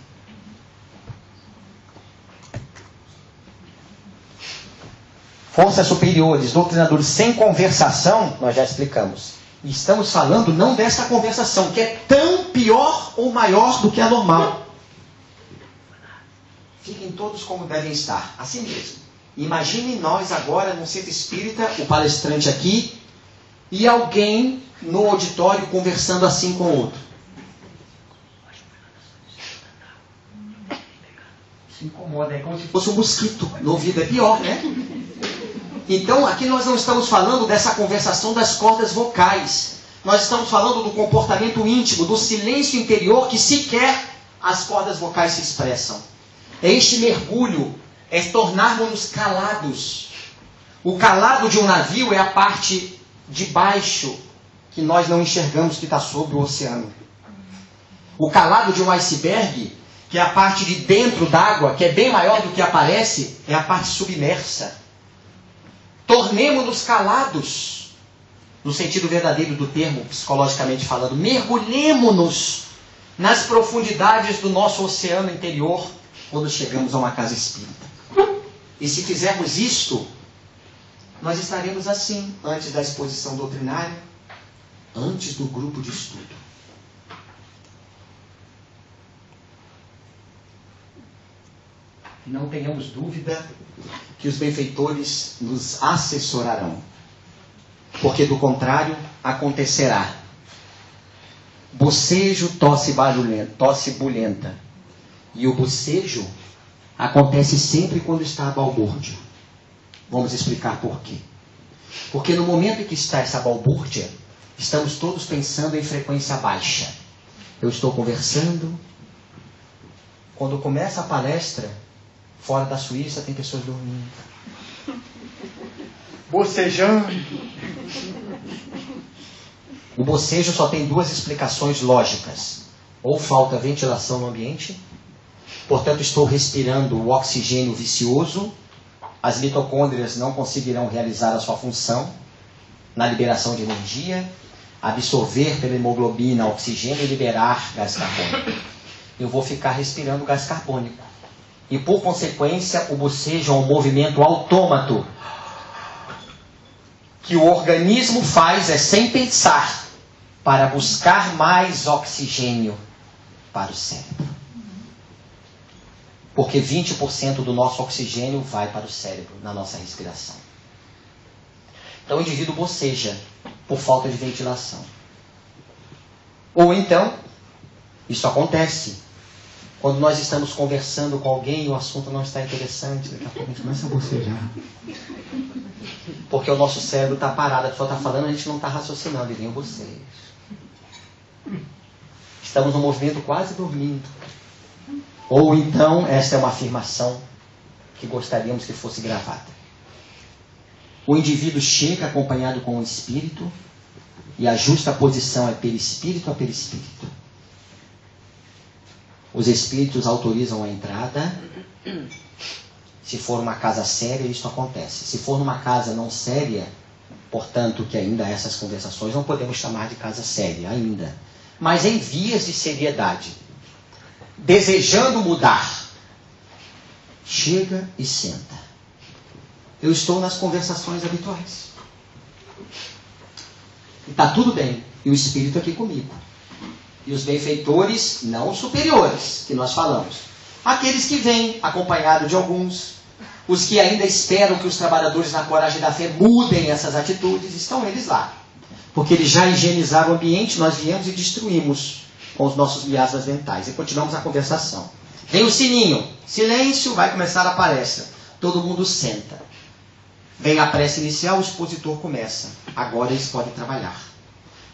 A: forças superiores, doutrinadores sem conversação, nós já explicamos. E estamos falando não dessa conversação, que é tão pior ou maior do que a normal. Fiquem todos como devem estar, assim mesmo. Imaginem nós agora no centro espírita, o palestrante aqui, e alguém no auditório conversando assim com o outro. Isso incomoda, é como se fosse um mosquito no ouvido, é pior, né? Então, aqui nós não estamos falando dessa conversação das cordas vocais. Nós estamos falando do comportamento íntimo, do silêncio interior que sequer as cordas vocais se expressam. É este mergulho, é tornarmos-nos calados. O calado de um navio é a parte de baixo que nós não enxergamos que está sobre o oceano. O calado de um iceberg, que é a parte de dentro d'água, que é bem maior do que aparece, é a parte submersa. Tornemo-nos calados, no sentido verdadeiro do termo, psicologicamente falando. Mergulhemo-nos nas profundidades do nosso oceano interior, quando chegamos a uma casa espírita. E se fizermos isto, nós estaremos assim, antes da exposição doutrinária, antes do grupo de estudo. Não tenhamos dúvida que os benfeitores nos assessorarão. Porque do contrário, acontecerá bocejo, tosse barulhenta, tosse bulhenta. E o bocejo acontece sempre quando está a balbúrdia. Vamos explicar por quê. Porque no momento em que está essa balbúrdia, estamos todos pensando em frequência baixa. Eu estou conversando. Quando começa a palestra, fora da Suíça tem pessoas dormindo, bocejando. O bocejo só tem duas explicações lógicas. Ou falta ventilação no ambiente, portanto estou respirando o oxigênio vicioso, as mitocôndrias não conseguirão realizar a sua função na liberação de energia, absorver pela hemoglobina oxigênio e liberar gás carbônico. Eu vou ficar respirando gás carbônico. E por consequência, o bocejo é um movimento autômato que o organismo faz, sem pensar, para buscar mais oxigênio para o cérebro. Porque 20% do nosso oxigênio vai para o cérebro, na nossa respiração. Então o indivíduo boceja por falta de ventilação. Ou então, isso acontece Quando nós estamos conversando com alguém e o assunto não está interessante, daqui a pouco a gente começa a bocejar. Porque o nosso cérebro está parado, a pessoa está falando, a gente não está raciocinando, e vem o bocejo. Estamos no movimento quase dormindo. Ou então, esta é uma afirmação que gostaríamos que fosse gravada. O indivíduo chega acompanhado com o espírito, e a justa posição é perispírito a perispírito. Os espíritos autorizam a entrada. Se for uma casa séria, isso acontece. Se for numa casa não séria, portanto, que ainda essas conversações não podemos chamar de casa séria ainda, mas em vias de seriedade, desejando mudar, chega e senta. Eu estou nas conversações habituais. E está tudo bem. E o espírito aqui comigo. E os benfeitores não superiores, que nós falamos. Aqueles que vêm acompanhados de alguns. Os que ainda esperam que os trabalhadores na coragem da fé mudem essas atitudes, estão eles lá. Porque eles já higienizaram o ambiente, nós viemos e destruímos com os nossos miasmas mentais. E continuamos a conversação. Vem o sininho. Silêncio, vai começar a palestra. Todo mundo senta. Vem a prece inicial, o expositor começa. Agora eles podem trabalhar.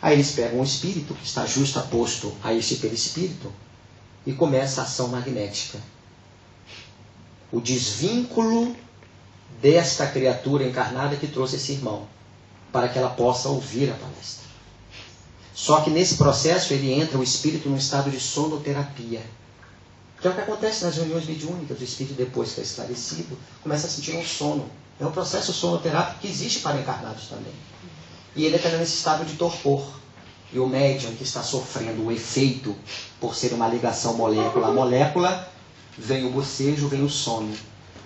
A: Aí eles pegam o espírito, que está justaposto a este perispírito, e começa a ação magnética. O desvínculo desta criatura encarnada que trouxe esse irmão, para que ela possa ouvir a palestra. Só que nesse processo ele entra o espírito num estado de sonoterapia. Que é o que acontece nas reuniões mediúnicas. O espírito, depois que é esclarecido, começa a sentir um sono. É um processo sonoterápico que existe para encarnados também. E ele está nesse estado de torpor. E o médium que está sofrendo o efeito, por ser uma ligação molécula a molécula, vem o bocejo, vem o sono.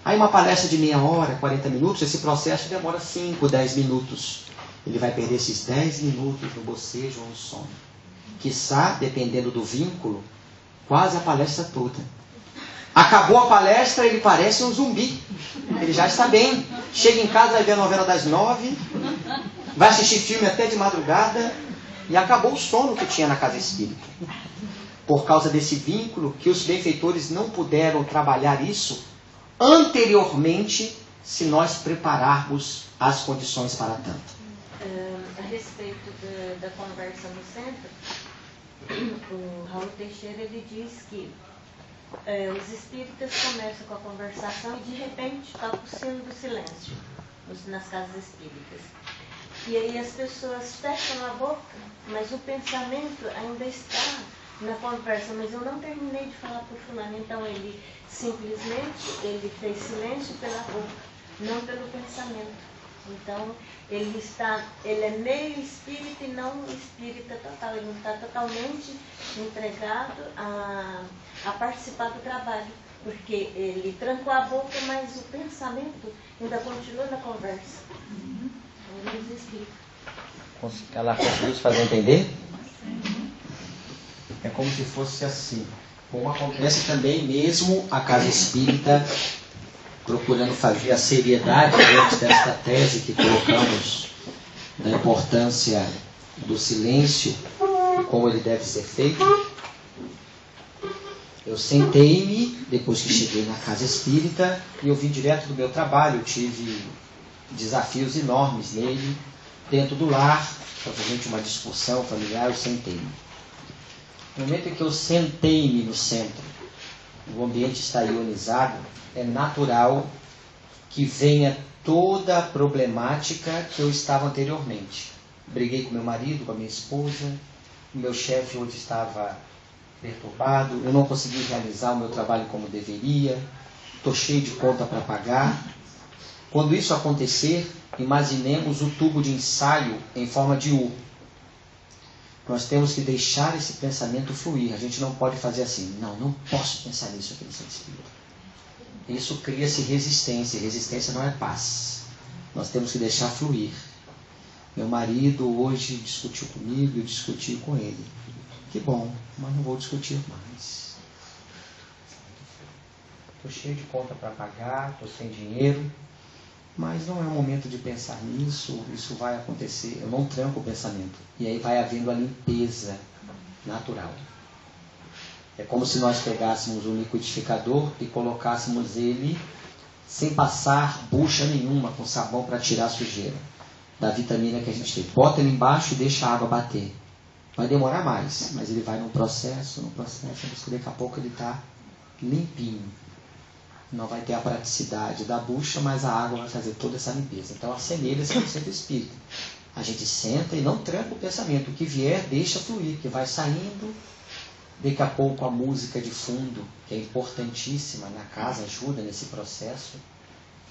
A: Aí uma palestra de meia hora, 40 minutos, esse processo demora 5, 10 minutos. Ele vai perder esses 10 minutos no bocejo ou no sono. Quiçá, dependendo do vínculo, quase a palestra toda. Acabou a palestra, ele parece um zumbi. Ele já está bem. Chega em casa, vai ver a novela das 9, vai assistir filme até de madrugada, e acabou o sono que tinha na casa espírita. Por causa desse vínculo, que os benfeitores não puderam trabalhar isso anteriormente, se nós prepararmos as condições para tanto.
E: A respeito da conversa no centro, o Raul Teixeira ele diz que os espíritas começam com a conversação e de repente toca o sino do silêncio nas casas espíritas. E aí as pessoas fecham a boca, mas o pensamento ainda está na conversa, mas eu não terminei de falar para o fulano. Então ele simplesmente fez silêncio pela boca, não pelo pensamento. Então ele é meio espírita e não espírita total. Ele não está totalmente entregado a participar do trabalho, porque ele trancou a boca, mas o pensamento ainda continua na conversa. Ele nos explica.
A: Ela conseguiu se fazer entender? É como se fosse assim. Como acontece também mesmo a casa espírita procurando fazer a seriedade diante desta tese que colocamos da importância do silêncio e como ele deve ser feito. Eu sentei-me, depois que cheguei na casa espírita, e eu vim direto do meu trabalho. Eu tive desafios enormes nele, dentro do lar, provavelmente uma discussão familiar, eu sentei-me. No momento em que eu sentei-me no centro, o ambiente está ionizado, é natural que venha toda a problemática que eu estava anteriormente. Briguei com meu marido, com a minha esposa, o meu chefe hoje estava perturbado, eu não consegui realizar o meu trabalho como deveria, estou cheio de conta para pagar. Quando isso acontecer, imaginemos o tubo de ensaio em forma de U. Nós temos que deixar esse pensamento fluir. A gente não pode fazer assim, não posso pensar nisso aqui no centro espírita. Isso cria-se resistência, e resistência não é paz. Nós temos que deixar fluir. Meu marido hoje discutiu comigo, eu discuti com ele. Que bom, mas não vou discutir mais. Estou cheio de conta para pagar, estou sem dinheiro, mas não é o momento de pensar nisso, isso vai acontecer. Eu não tranco o pensamento. E aí vai havendo a limpeza natural. É como se nós pegássemos um liquidificador e colocássemos ele sem passar bucha nenhuma com sabão para tirar a sujeira da vitamina que a gente tem. Bota ele embaixo e deixa a água bater. Vai demorar mais, mas ele vai num processo, daqui a pouco ele está limpinho. Não vai ter a praticidade da bucha, mas a água vai fazer toda essa limpeza. Então assemelha-se ao centro espírita. A gente senta e não tranca o pensamento. O que vier, deixa fluir, que vai saindo. Daqui a pouco a música de fundo, que é importantíssima na casa, ajuda nesse processo.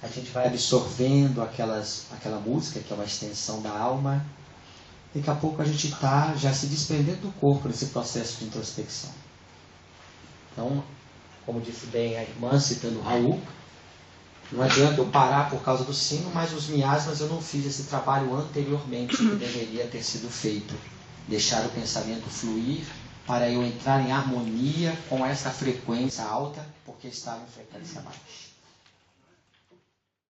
A: A gente vai absorvendo aquela música, que é uma extensão da alma. Daqui a pouco a gente está já se desprendendo do corpo nesse processo de introspecção. Então, como disse bem a irmã, citando o Raul, não adianta eu parar por causa do sino, mas os miasmas eu não fiz esse trabalho anteriormente que deveria ter sido feito. Deixar o pensamento fluir para eu entrar em harmonia com essa frequência alta, porque estava em frequência baixa.